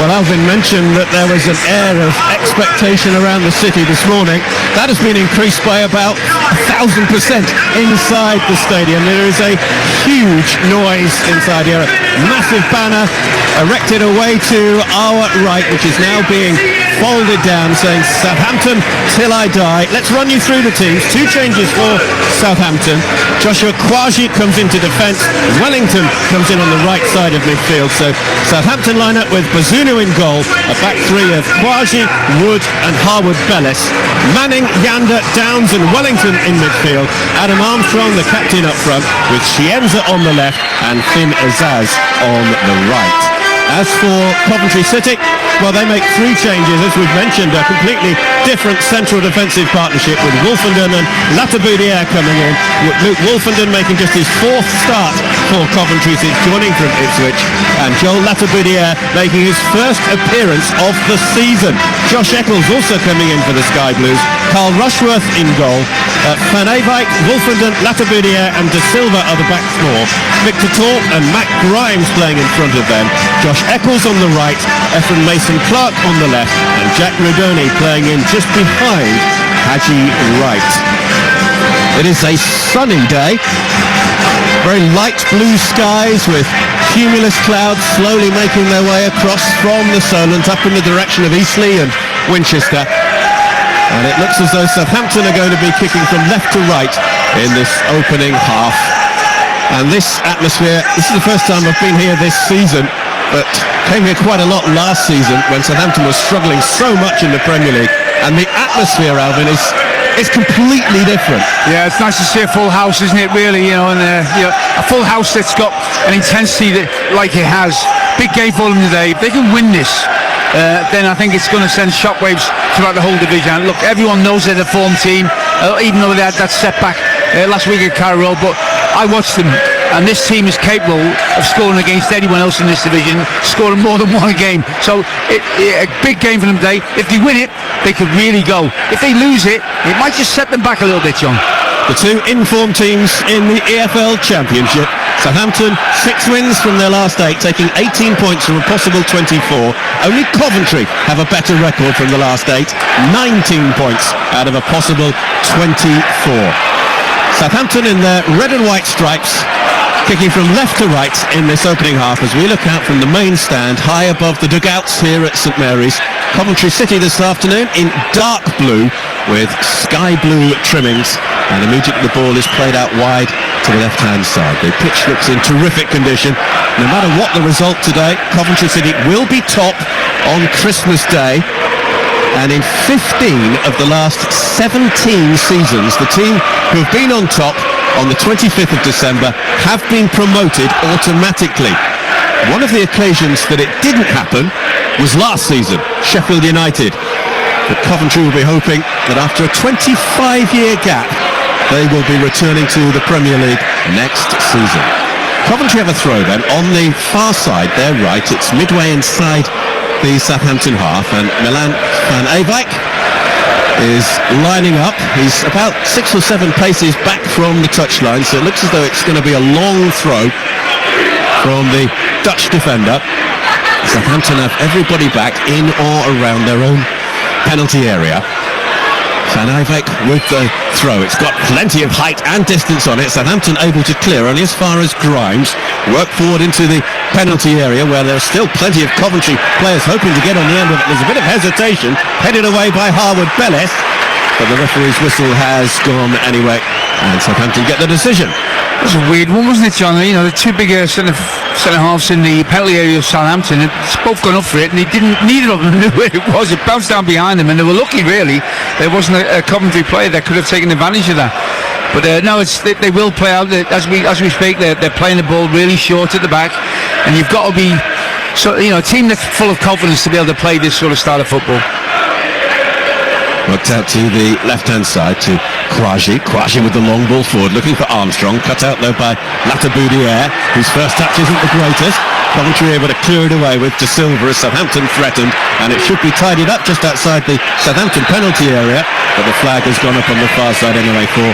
Well, Alvin mentioned that there was an air of expectation around the city this morning. That has been increased by about 1,000% inside the stadium. There is a huge noise inside here. A massive banner erected away to our right, which is now being folded down, saying Southampton till I die. Let's run you through the teams. Two changes for Southampton. Joshua Kwasi comes into defence. Wellington comes in on the right side of midfield. So Southampton line up with Bazunu in goal. A back three of Kwasi, Wood and Harwood-Bellis. Manning, Yanda, Downs and Wellington in midfield. Adam Armstrong, the captain up front, with Chienza on the left and Finn Azaz on the right. As for Coventry City, well, they make three changes, as we've mentioned, a completely different central defensive partnership with Wolfenden and Lataboudiere coming in. Luke Wolfenden making just his fourth start for Coventry since joining from Ipswich, and Joel Lataboudiere making his first appearance of the season. Josh Eccles also coming in for the Sky Blues. Carl Rushworth in goal. Van Ewijk, Wolfenden, Lataboudiere and De Silva are the back four. Victor Torp and Matt Grimes playing in front of them. Josh Eccles on the right, Efren Mason-Clark on the left, and Jack Rodoni playing in just behind Haji Wright. It is a sunny day. Very light blue skies with cumulus clouds slowly making their way across from the Solent up in the direction of Eastleigh and Winchester. And it looks as though Southampton are going to be kicking from left to right in this opening half. And this atmosphere, this is the first time I've been here this season, but came here quite a lot last season when Southampton was struggling so much in the Premier League. And the atmosphere, Alvin, is completely different. Yeah, it's nice to see a full house, isn't it, really? You know, and a full house that's got an intensity that, like it has. Big game for them today. If they can win this, then I think it's going to send shockwaves throughout the whole division. Look, everyone knows they're the form team, even though they had that setback last week at Carrow Road, but I watched them, and this team is capable of scoring against anyone else in this division, scoring more than one game. So a big game for them today. If they win it, they could really go. If they lose it, it might just set them back a little bit, John. The two informed teams in the EFL Championship. Southampton, 6 wins from their last 8, taking 18 points from a possible 24. Only Coventry have a better record from the last 8, 19 points out of a possible 24. Southampton in their red and white stripes, kicking from left to right in this opening half as we look out from the main stand high above the dugouts here at St Mary's. Coventry City this afternoon in dark blue with sky blue trimmings, and immediately the ball is played out wide to the left-hand side. The pitch looks in terrific condition. No matter what the result today, Coventry City will be top on Christmas Day. And in 15 of the last 17 seasons, the team who have been on top on the 25th of December have been promoted automatically. One of the occasions that it didn't happen was last season, Sheffield United. But Coventry will be hoping that after a 25-year gap, they will be returning to the Premier League next season. Coventry have a throw then on the far side, their right. It's midway inside the Southampton half, and Milan van Ewijk is lining up. He's about 6 or 7 paces back from the touchline, so it looks as though it's going to be a long throw from the Dutch defender. Southampton have everybody back in or around their own penalty area. Van Ewijk with the throw. It's got plenty of height and distance on it. Southampton able to clear only as far as Grimes. Work forward into the penalty area where there's still plenty of Coventry players hoping to get on the end of it. There's a bit of hesitation, headed away by Harwood-Bellis, but the referee's whistle has gone anyway, and Southampton get the decision. It was a weird one, wasn't it, John? You know, the two bigger centre-halves in the penalty area of Southampton, it's both gone up for it, and neither of them knew where it was. It bounced down behind them, and they were lucky, really. There wasn't a Coventry player that could have taken advantage of that. But no, they will play out as we speak. They're playing the ball really short at the back, and you've got to be, a team that's full of confidence to be able to play this sort of style of football. Worked out to the left-hand side to Kwasi with the long ball forward, looking for Armstrong. Cut out though by Lataboudiere, whose first touch isn't the greatest. Coventry able to clear it away with De Silva as Southampton threatened, and it should be tidied up just outside the Southampton penalty area, but the flag has gone up on the far side anyway for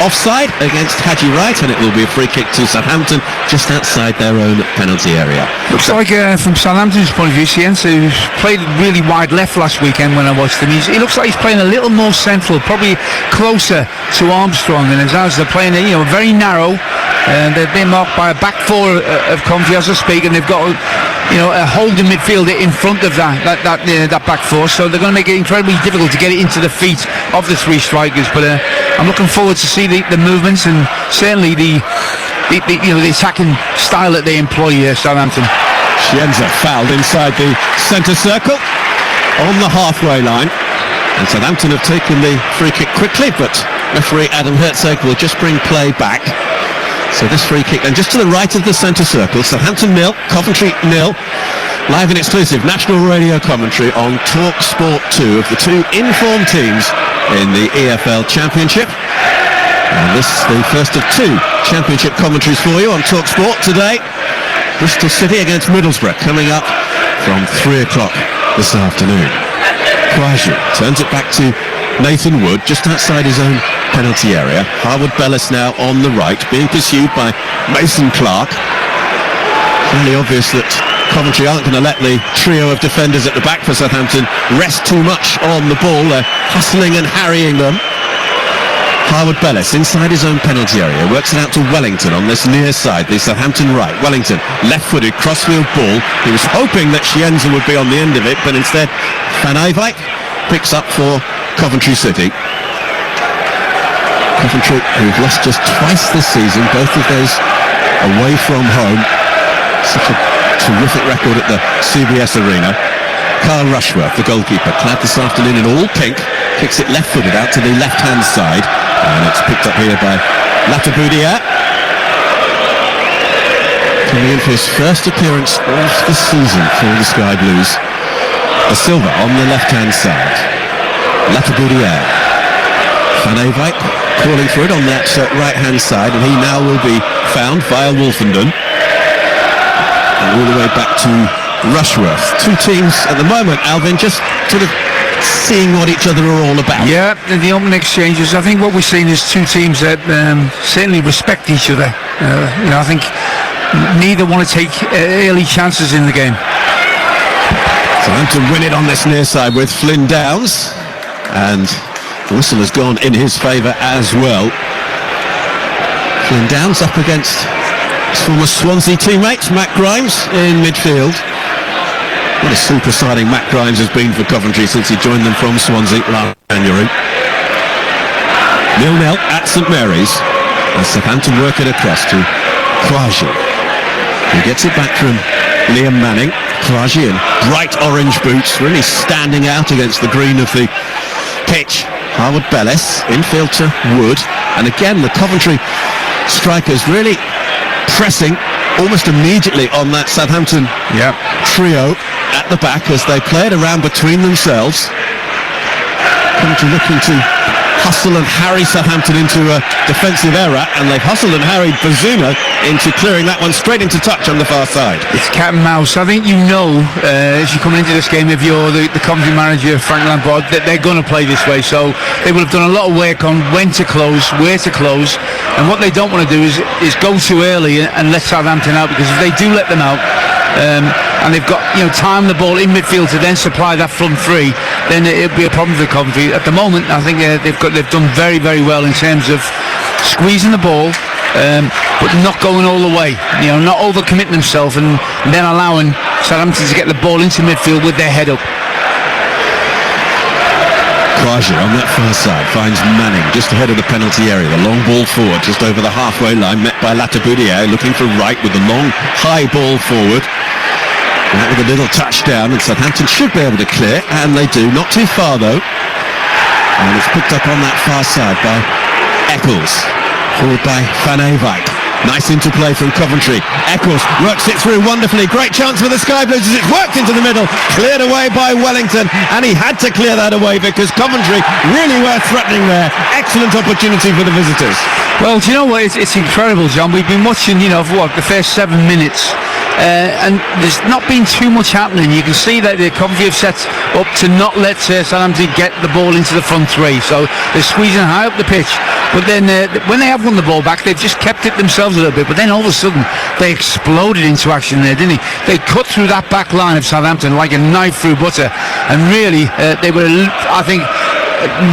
offside against Haji Wright, and it will be a free kick to Southampton just outside their own penalty area. Looks like from Southampton's point of view, Cienza, who's played really wide left last weekend when I watched him, he looks like he's playing a little more central, probably closer to Armstrong than as they're playing very narrow, and they've been marked by a back four of Coventry as I speak, and they've got a holding midfielder in front of that back four, so they're going to make it incredibly difficult to get it into the feet of the three strikers. But I'm looking forward to see the movements and certainly the attacking style that they employ here, Southampton. Cienza fouled inside the centre circle on the halfway line, and Southampton have taken the free kick quickly, but referee Adam Herzog will just bring play back. So this free kick then just to the right of the centre circle. Southampton 0, Coventry 0. Live and exclusive national radio commentary on Talk Sport 2 of the two informed teams in the EFL Championship. And this is the first of two championship commentaries for you on Talk Sport today. Bristol City against Middlesbrough coming up from 3 o'clock this afternoon. Kwaju turns it back to Nathan Wood just outside his own penalty area. Harwood Bellis now on the right, being pursued by Mason Clark. Fairly obvious that Coventry aren't going to let the trio of defenders at the back for Southampton rest too much on the ball. They're hustling and harrying them. Harwood Bellis inside his own penalty area, works it out to Wellington on this near side, the Southampton right. Wellington, left-footed, crossfield ball. He was hoping that Cienza would be on the end of it, but instead Van Eyck picks up for Coventry City. Coventry, who've lost just twice this season, both of those away from home. Such a terrific record at the CBS Arena. Carl Rushworth, the goalkeeper, clad this afternoon in all pink, kicks it left-footed out to the left-hand side, and it's picked up here by Lataboudia. Coming in for his first appearance of the season for the Sky Blues. De Silva on the left-hand side. Lataboudia. Van Eyck calling for it on that right-hand side, and he now will be found via Wolfenden. And all the way back to Rushworth. Two teams at the moment, Alvin, just sort of seeing what each other are all about. Yeah, in the open exchanges, I think what we're seeing is two teams that certainly respect each other. I think neither want to take early chances in the game. Southampton win it on this near side with Flynn Downs, and the whistle has gone in his favour as well. Flynn Downs up against his former Swansea teammate Matt Grimes in midfield. What a super signing Matt Grimes has been for Coventry since he joined them from Swansea last January. 0-0 at St Mary's as Southampton work it across to Kwaju. He gets it back from Liam Manning. Kwaju in bright orange boots, really standing out against the green of the pitch. Harwood Bellis, infield to Wood, and again the Coventry strikers really pressing almost immediately on that Southampton trio at the back as they play it around between themselves. Coventry looking to hustle and harry Southampton into a defensive error, and they've hustled and harried Bazuma into clearing that one straight into touch on the far side. It's cat and mouse. I think as you're coming into this game, if you're the Coventry manager, Frank Lampard, that they're going to play this way, so they will have done a lot of work on when to close, where to close, and what they don't want to do is go too early and let Southampton out, because if they do let them out, and they've got time the ball in midfield to then supply that front three, then it'll be a problem for Coventry. At the moment, I think they've done very, very well in terms of squeezing the ball, but not going all the way. Not overcommitting themselves and then allowing Southampton to get the ball into midfield with their head up. Kwaju on that far side finds Manning just ahead of the penalty area. The long ball forward just over the halfway line, met by Lataboudia, looking for Wright with the long high ball forward. That with a little touchdown, and Southampton should be able to clear, and they do. Not too far though. And it's picked up on that far side by Eccles, followed by Van Eyck. Nice interplay from Coventry. Eccles works it through wonderfully. Great chance for the Sky Blues as it's worked into the middle. Cleared away by Wellington, and he had to clear that away because Coventry really were threatening there. Excellent opportunity for the visitors. Well, do you know what? It's incredible, John. We've been watching, the first 7 minutes. And there's not been too much happening. You can see that the Coventry have set up to not let Southampton get the ball into the front three, so they're squeezing high up the pitch. But then when they have won the ball back, they've just kept it themselves a little bit. But then all of a sudden they exploded into action there, didn't they? They cut through that back line of Southampton like a knife through butter, and really they were, I think,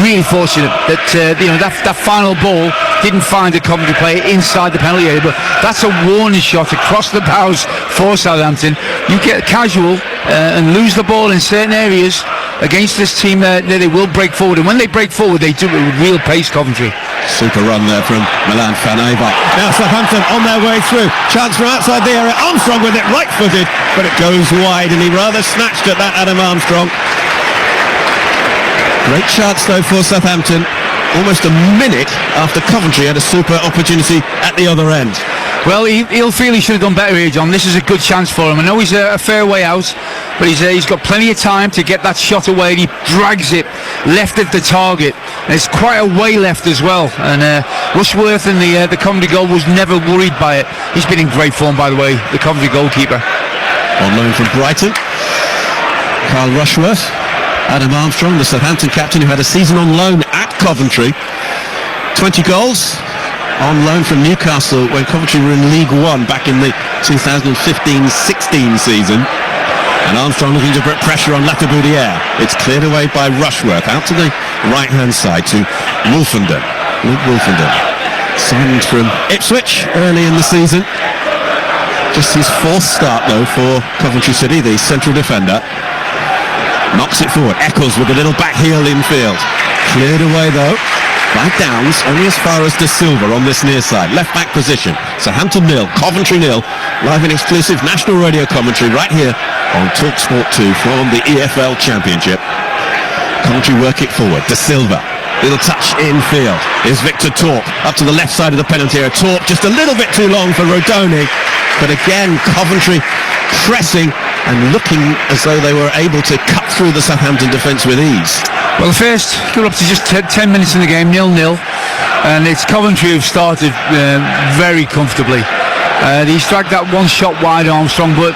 really fortunate that that final ball didn't find a Coventry player inside the penalty area, but that's a warning shot across the bows for Southampton. You get casual and lose the ball in certain areas against this team, they will break forward, and when they break forward they do it with real pace. Coventry. Super run there from Milan Van Eyck. Now Southampton on their way through. Chance from outside the area. Armstrong with it right-footed, but it goes wide, and he rather snatched at that, Adam Armstrong. Great chance though for Southampton, almost a minute after Coventry had a super opportunity at the other end. Well, he'll feel he should have done better here, John. This is a good chance for him. I know he's a fair way out, but he's got plenty of time to get that shot away, and he drags it left of the target. There's quite a way left as well, and Rushworth and the Coventry goal was never worried by it. He's been in great form, by the way, the Coventry goalkeeper. On loan from Brighton, Carl Rushworth. Adam Armstrong, the Southampton captain, who had a season on loan at Coventry. 20 goals on loan from Newcastle when Coventry were in League One back in the 2015-16 season. And Armstrong looking to put pressure on Latiboudiere. It's cleared away by Rushworth out to the right-hand side to Wolfenden. Luke Wolfenden, signed from Ipswich early in the season. Just his fourth start though for Coventry City, the central defender. Knocks it forward. Eccles with a little back heel infield. Cleared away though by Downs, only as far as De Silva on this near side. Left back position. Southampton 0, Coventry 0. Live and exclusive national radio commentary right here on TalkSport 2 from the EFL Championship. Coventry work it forward. De Silva. Little touch infield. Here's Victor Torp up to the left side of the penalty area. Torp just a little bit too long for Rodoni. But again, Coventry pressing and looking as though they were able to cut through the Southampton defence with ease. Well, the first, we're up to just 10 minutes in the game, 0-0, and it's Coventry who've started very comfortably. He's dragged that one shot wide, Armstrong, but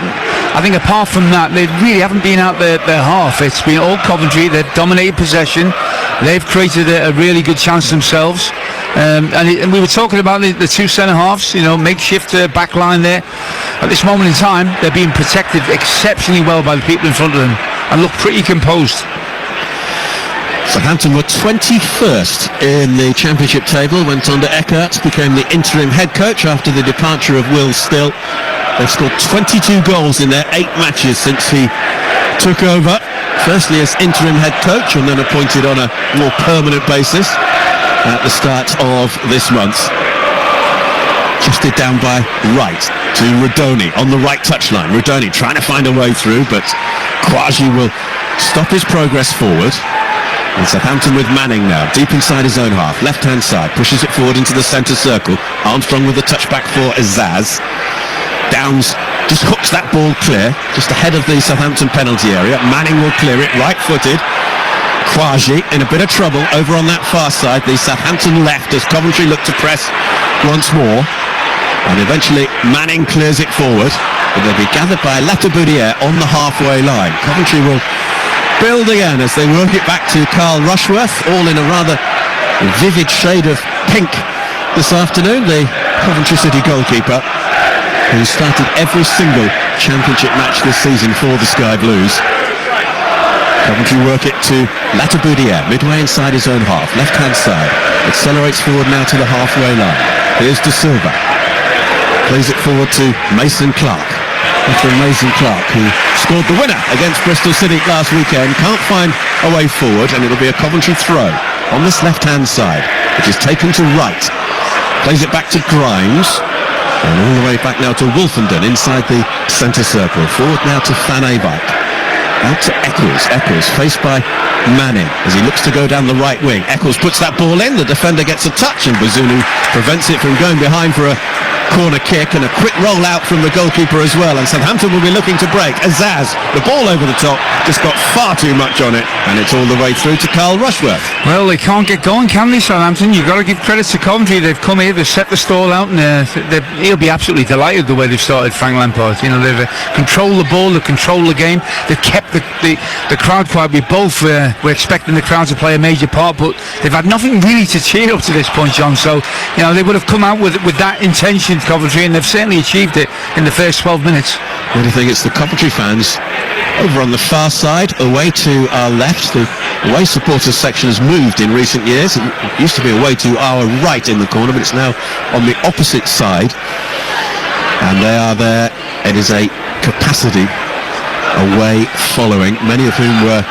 I think apart from that, they really haven't been out their half. It's been all Coventry. They've dominated possession. They've created a really good chance themselves. And we were talking about the two centre-halves, makeshift back line there. At this moment in time, they're being protected exceptionally well by the people in front of them and look pretty composed. Southampton were 21st in the championship table, went on to Eckert, became the interim head coach after the departure of Will Still. They've scored 22 goals in their 8 matches since he took over, firstly as interim head coach and then appointed on a more permanent basis at the start of this month. Justed down by Wright to Rodoni on the right touchline. Rodoni trying to find a way through, but Quasi will stop his progress forward. And Southampton with Manning now, deep inside his own half, left-hand side, pushes it forward into the centre circle. Armstrong with the touchback for Azaz. Downs just hooks that ball clear, just ahead of the Southampton penalty area. Manning will clear it, right-footed. Quasi in a bit of trouble over on that far side, the Southampton left as Coventry look to press once more. And eventually Manning clears it forward, but they'll be gathered by Latiboudiere on the halfway line. Coventry will build again as they work it back to Carl Rushworth, all in a rather vivid shade of pink this afternoon, the Coventry City goalkeeper, who started every single championship match this season for the Sky Blues. Coventry work it to Latiboudiere, midway inside his own half, left-hand side. Accelerates forward now to the halfway line. Here's De Silva. Plays it forward to Mason Clark. After Mason Clark, who scored the winner against Bristol City last weekend, can't find a way forward, and it'll be a Coventry throw on this left-hand side, which is taken to right. Plays it back to Grimes, and all the way back now to Wolfenden inside the centre circle. Forward now to Van Eyck. Out to Eccles. Eccles faced by Manning as he looks to go down the right wing. Eccles puts that ball in, the defender gets a touch, and Bazunu prevents it from going behind for a corner kick and a quick roll out from the goalkeeper as well, and Southampton will be looking to break. Azaz, the ball over the top, just got far too much on it, and it's all the way through to Carl Rushworth. Well, they can't get going, can they, Southampton? You've got to give credit to Coventry. They've come here, they've set the stall out, and he'll be absolutely delighted the way they've started, Frank Lampard. You know, they've controlled the ball, they've controlled the game, they've kept the crowd quiet. We both were expecting the crowd to play a major part, but they've had nothing really to cheer up to this point, John. So, you know, they would have come out with that intention, Coventry, and they've certainly achieved it in the first 12 minutes. What do you think? It's the Coventry fans over on the far side, away to our left. The away supporters section has moved in recent years. It used to be away to our right in the corner, but it's now on the opposite side. And they are there. It is a capacity away following, many of whom were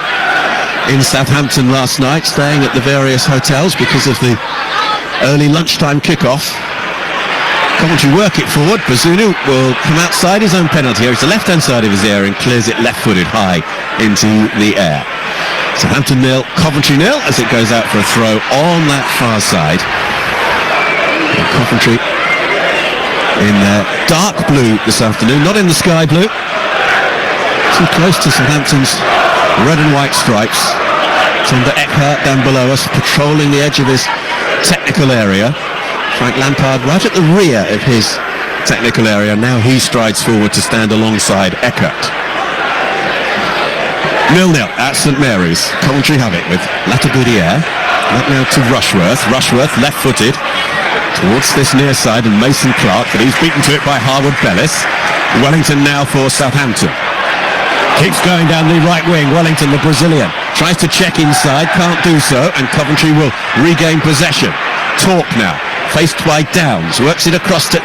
in Southampton last night, staying at the various hotels because of the early lunchtime kick-off. Coventry work it forward. Bazunu will come outside his own penalty area. It's the left-hand side of his area and clears it left-footed high into the air. Southampton 0, Coventry 0 as it goes out for a throw on that far side. And Coventry in dark blue this afternoon, not in the sky blue. Too close to Southampton's red and white stripes. It's under Eckhart down below us, patrolling the edge of his technical area. Frank Lampard right at the rear of his technical area. Now he strides forward to stand alongside Eckhart. 0-0 at St Mary's. Coventry have it with Latiboudiere. Up now to Rushworth. Rushworth left-footed towards this near side, and Mason Clark, but he's beaten to it by Harwood Bellis. Wellington now for Southampton. Keeps going down the right wing. Wellington, the Brazilian, tries to check inside, can't do so, and Coventry will regain possession. Torp now, faced by Downs, works it across to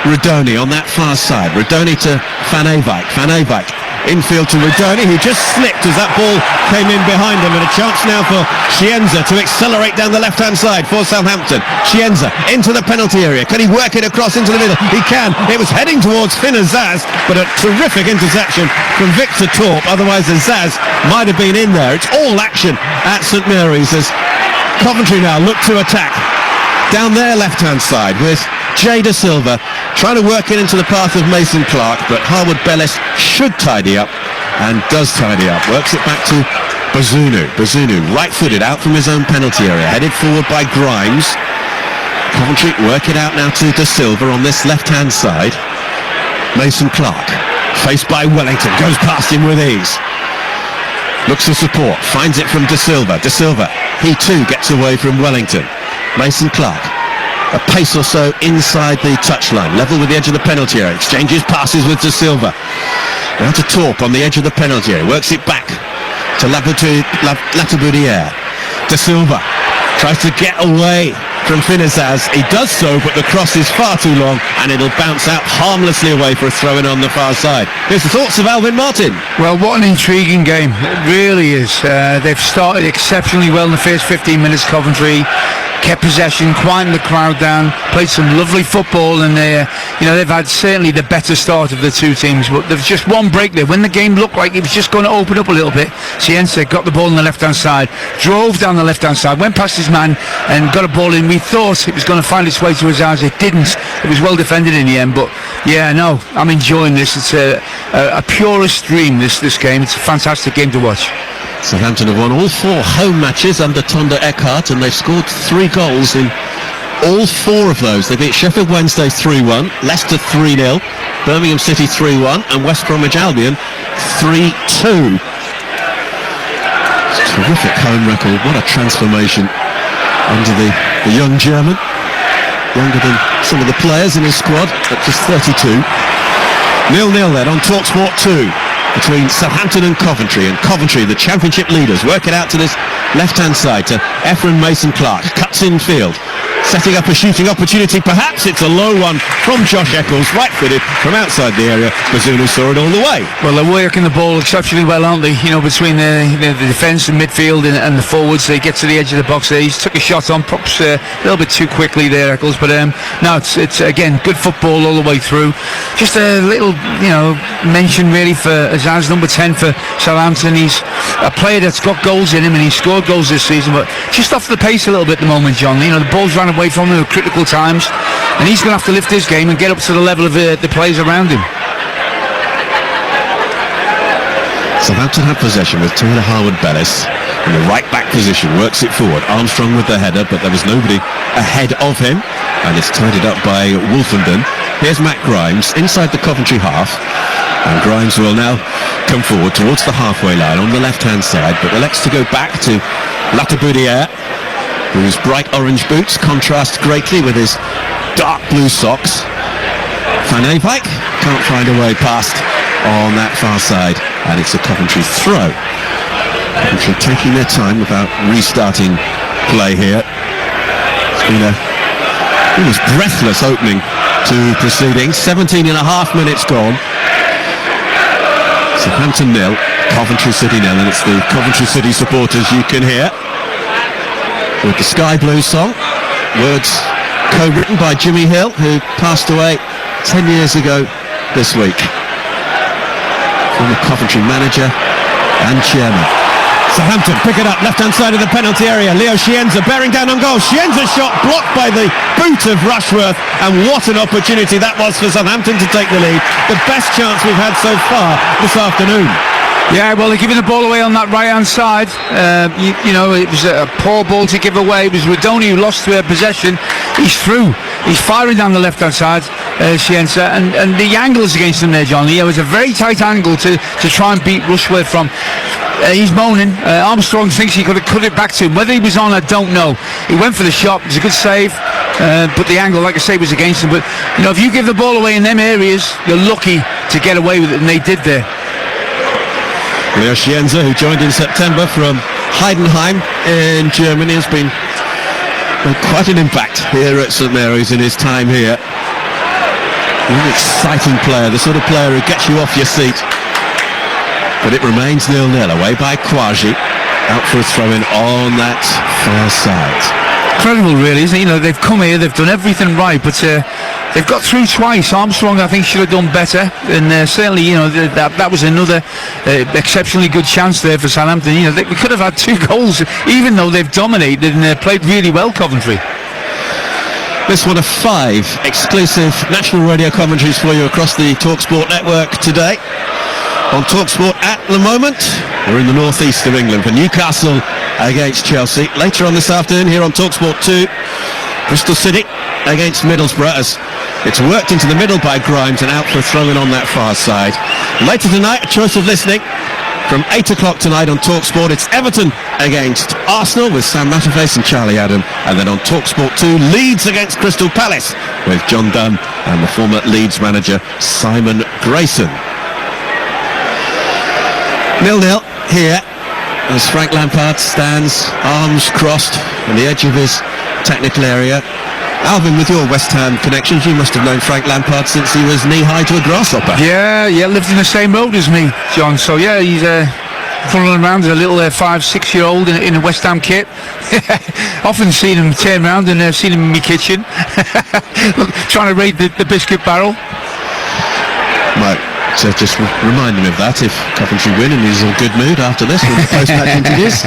Redoni on that far side. Redoni to Van Eyck. Van Eyck infield to Redoni, who just slipped as that ball came in behind him, and a chance now for Chienza to accelerate down the left-hand side for Southampton. Chienza into the penalty area. Can he work it across into the middle? He can. It was heading towards Finn Azaz, but a terrific interception from Victor Torp. Otherwise, Azaz might have been in there. It's all action at St Mary's as Coventry now look to attack down their left-hand side with Jay De Silva trying to work it into the path of Mason Clark, but Harwood Bellis should tidy up and does tidy up. Works it back to Bazunu. Bazunu right-footed out from his own penalty area, headed forward by Grimes. Coventry work it out now to De Silva on this left-hand side. Mason Clark faced by Wellington, goes past him with ease. Looks for support, finds it from De Silva. De Silva, he too gets away from Wellington. Mason Clark, a pace or so inside the touchline, level with the edge of the penalty area, exchanges passes with De Silva. Now to Torp on the edge of the penalty area, works it back to Latiboudiere. De Silva tries to get away from Finazaz. He does so, but the cross is far too long, and it'll bounce out harmlessly away for a throw-in on the far side. Here's the thoughts of Alvin Martin. Well, what an intriguing game. It really is. They've started exceptionally well in the first 15 minutes, Coventry. Kept possession, quietened the crowd down, played some lovely football, and they've had certainly the better start of the two teams, but there's just one break there. When the game looked like it was just going to open up a little bit, Cienza got the ball on the left-hand side, drove down the left-hand side, went past his man and got a ball in. We thought it was going to find its way to his eyes. It didn't. It was well defended in the end, but yeah, no, I'm enjoying this. It's a purest dream, this game. It's a fantastic game to watch. Southampton have won all 4 home matches under Tonda Eckhart, and they've scored 3 goals in all 4 of those. They beat Sheffield Wednesday 3-1, Leicester 3-0, Birmingham City 3-1, and West Bromwich Albion 3-2. Terrific home record. What a transformation under the young German. Younger than some of the players in his squad at just 32. 0-0 then on TalkSport 2. Between Southampton and Coventry, the championship leaders, work it out to this left-hand side to Ephraim Mason Clark, cuts in field, setting up a shooting opportunity. Perhaps it's a low one from Josh Eccles, right-footed from outside the area. Bazunu saw it all the way. Well, they're working the ball exceptionally well, aren't they? You know, between the defence and midfield and the forwards, they get to the edge of the box there. He took a shot on, perhaps a little bit too quickly there, Eccles, but no, it's again good football all the way through. Just a little, mention really for Azaz, number 10 for Southampton. He's a player that's got goals in him, and he's scored goals this season, but just off the pace a little bit at the moment, John. The ball's ran away from him at critical times, and he's going to have to lift his game and get up to the level of the players around him. Southampton have possession with Taylor Harwood-Bellis in the right back position, works it forward. Armstrong with the header, but there was nobody ahead of him, and it's tidied up by Wolfenden. Here's Matt Grimes inside the Coventry half, and Grimes will now come forward towards the halfway line on the left-hand side, but elects to go back to Lataboudiere, whose bright orange boots contrast greatly with his dark blue socks. Van Eyck can't find a way past on that far side, and it's a Coventry throw. Coventry taking their time without restarting play here. It's been a almost breathless opening to proceedings. 17 and a half minutes gone. Southampton 0, Coventry City 0, and it's the Coventry City supporters you can hear with the Sky Blue song. Words co-written by Jimmy Hill, who passed away 10 years ago this week. Former Coventry manager and chairman. Southampton pick it up, left-hand side of the penalty area. Leo Chienza bearing down on goal. Chienza's shot blocked by the boot of Rushworth, and what an opportunity that was for Southampton to take the lead. The best chance we've had so far this afternoon. Yeah, well, they're giving the ball away on that right-hand side. You know, it was a poor ball to give away. It was Rodoni who lost possession. He's through. He's firing down the left-hand side, Chienza, and the angles against him there, John. It was a very tight angle to try and beat Rushworth from. He's moaning. Armstrong thinks he could have cut it back to him. Whether he was on, I don't know. He went for the shot. It was a good save, but the angle, like I say, was against him. But, you know, if you give the ball away in them areas, you're lucky to get away with it, and they did there. Leo Chienza, who joined in September from Heidenheim in Germany, has been quite an impact here at St Mary's in his time here. An exciting player, the sort of player who gets you off your seat. But it remains 0-0 away by Kouaji, out for a throw-in on that far side. Incredible, really, isn't it? You know, they've come here, they've done everything right, but they've got through twice. Armstrong, I think, should have done better, and certainly, you know, that was another exceptionally good chance there for Southampton. You know, we could have had 2 goals, even though they've dominated and played really well, Coventry. This one of 5 exclusive national radio commentaries for you across the TalkSport network today. On TalkSport at the moment, we're in the northeast of England for Newcastle against Chelsea. Later on this afternoon here on TalkSport 2, Bristol City against Middlesbrough, as it's worked into the middle by Grimes and out for a throw-in on that far side. Later tonight, a choice of listening from 8 o'clock tonight on TalkSport. It's Everton against Arsenal with Sam Matterface and Charlie Adam, and then on TalkSport 2, Leeds against Crystal Palace with John Dunn and the former Leeds manager Simon Grayson. 0-0 here as Frank Lampard stands, arms crossed on the edge of his technical area. Alvin, with your West Ham connections, you must have known Frank Lampard since he was knee-high to a grasshopper. Yeah, lived in the same road as me, John. So yeah, he's running around as a little 5-6-year-old in a West Ham kit. Often seen him turn around and seen him in my kitchen, trying to raid the biscuit barrel. Right. So just remind him of that if Coventry win and he's in a good mood after this with the post-match interviews.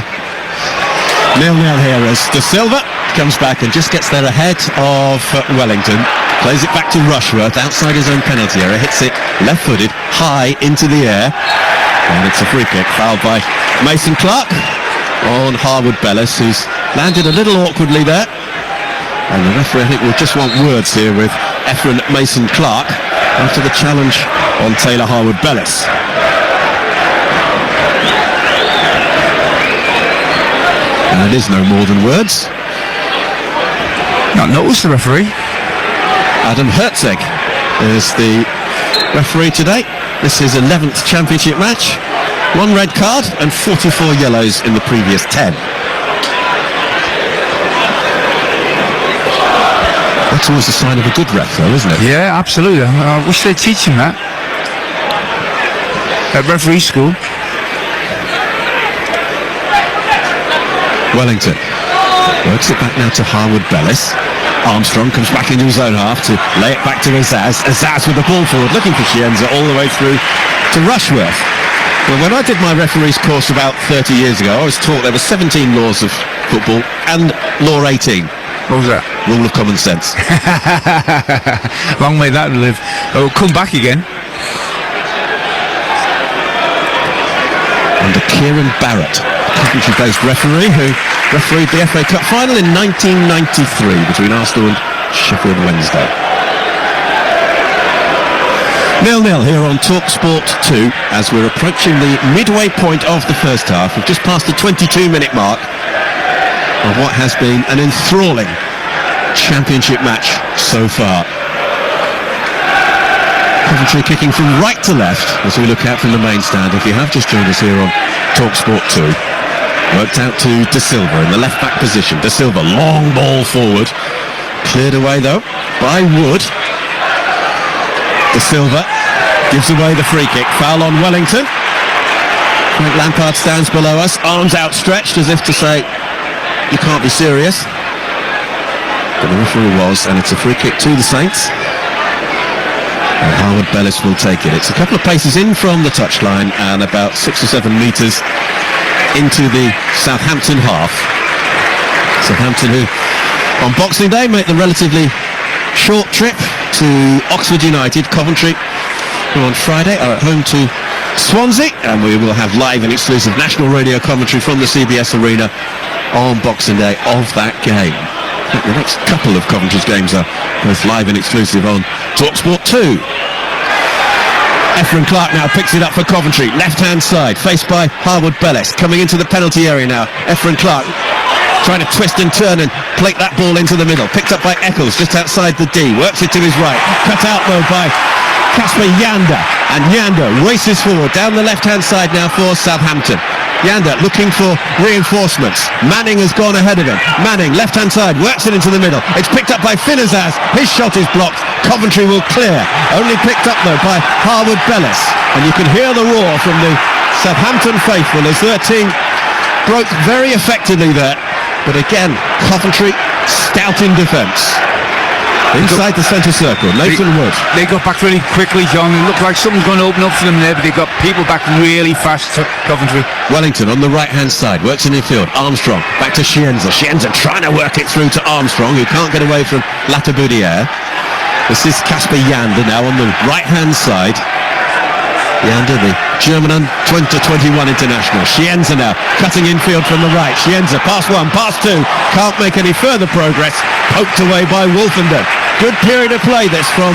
0-0 here as De Silva comes back and just gets there ahead of Wellington. Plays it back to Rushworth outside his own penalty area. Hits it left-footed high into the air. And it's a free kick fouled by Mason Clark on Harwood-Bellis, who's landed a little awkwardly there. And the referee, I think, will just want words here with Efren Mason Clark after the challenge on Taylor Harwood-Bellis. And it is no more than words. Not noticed the referee. Adam Herzeg is the referee today. This is 11th championship match. 1 red card and 44 yellows in the previous 10. That's always a sign of a good ref, though, isn't it? Yeah, absolutely. I wish they'd teach him that at referee school. Wellington works it back now to Harwood-Bellis. Armstrong comes back into his own half to lay it back to Azaz. Azaz with the ball forward, looking for Chienza all the way through to Rushworth. Well, when I did my referee's course about 30 years ago, I was taught there were 17 laws of football and law 18. What was that? rule of common sense. Long way that to live. Oh, come back again. Under Kieran Barrett, Coventry-based referee who refereed the FA Cup final in 1993 between Arsenal and Sheffield Wednesday. 0-0 here on TalkSport 2 as we're approaching the midway point of the first half. We've just passed the 22-minute mark of what has been an enthralling championship match so far. Coventry kicking from right to left as we look out from the main stand. If you have just joined us here on TalkSport 2, worked out to De Silva in the left-back position. De Silva, long ball forward. Cleared away, though, by Wood. De Silva gives away the free kick. Foul on Wellington. Frank Lampard stands below us, arms outstretched as if to say, you can't be serious. But the referee was, and it's a free kick to the Saints. And Harwood Bellis will take it. It's a couple of paces in from the touchline and about 6 or 7 metres into the Southampton half. Southampton who on Boxing Day make the relatively short trip to Oxford United. Coventry who on Friday are at home to Swansea, and we will have live and exclusive national radio commentary from the CBS Arena on Boxing Day of that game. The next couple of Coventry's games are both live and exclusive on TalkSport 2. Efren Clark now picks it up for Coventry, left-hand side, faced by Harwood Bellis, coming into the penalty area now. Efren Clark trying to twist and turn and plate that ball into the middle, picked up by Eccles just outside the D, works it to his right, cut out though by Casper Yander, and Yander races forward down the left-hand side now for Southampton. Yander looking for reinforcements. Manning has gone ahead of him. Manning, left-hand side, works it into the middle. It's picked up by Finazaz. His shot is blocked. Coventry will clear. Only picked up, though, by Harwood Bellis. And you can hear the roar from the Southampton faithful as their team broke very effectively there. But again, Coventry stout in defence. Inside the centre circle, Nathan Wood. They got back really quickly, John. It looked like something's going to open up for them there, but they got people back really fast to Coventry. Wellington on the right-hand side, works in midfield. Armstrong, back to Scienza. Scienza trying to work it through to Armstrong, who can't get away from Lataboudiere. This is Casper Yander now on the right-hand side. Yander, the German under-21 international. Scienza now, cutting infield from the right. Scienza, pass 1, pass 2. Can't make any further progress. Poked away by Wolfenden. Good period of play this from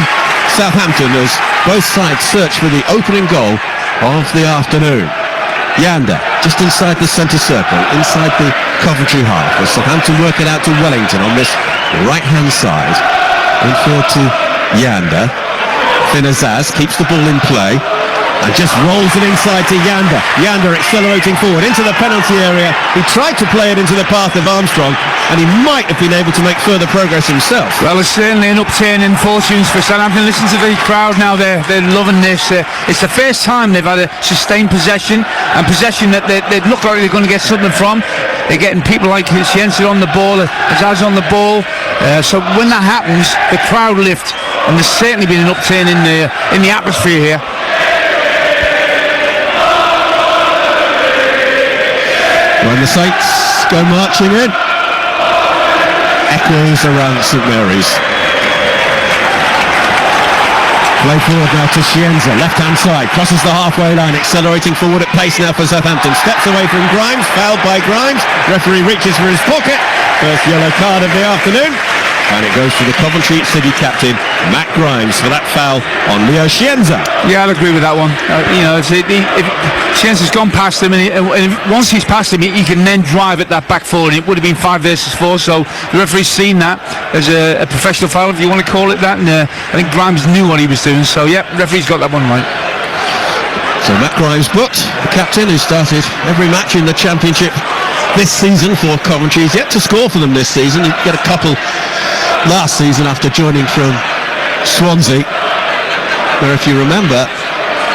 Southampton as both sides search for the opening goal of the afternoon. Yander, just inside the centre circle, inside the Coventry half, as Southampton work it out to Wellington on this right-hand side. Infield to Yander. Finazaz keeps the ball in play and just rolls it inside to Yander. Yander accelerating forward into the penalty area. He tried to play it into the path of Armstrong, and he might have been able to make further progress himself. Well, it's certainly an upturn in fortunes for Southampton. Listen to the crowd now, they're loving this. It's the first time they've had a sustained possession, and possession that they look like they're going to get something from. They're getting people like Scienza on the ball, Azaz on the ball. So when that happens, the crowd lift, and there's certainly been an upturn in the atmosphere here. When the Saints go marching in, echoes around St Mary's. Play forward now to Scienza, left-hand side, crosses the halfway line, accelerating forward at pace now for Southampton. Steps away from Grimes, fouled by Grimes. Referee reaches for his pocket. First yellow card of the afternoon. And it goes to the Coventry City captain, Matt Grimes, for that foul on Leo Scienza. Yeah, I'll agree with that one. If Scienza's gone past him, and once he's past him, he can then drive at that back four, and it would have been 5 versus 4. So the referee's seen that as a professional foul, if you want to call it that. And I think Grimes knew what he was doing. So yeah, referee's got that one right. So Matt Grimes booked, the captain who started every match in the Championship this season for Coventry. He's yet to score for them this season. He got a couple last season after joining from Swansea, where, if you remember,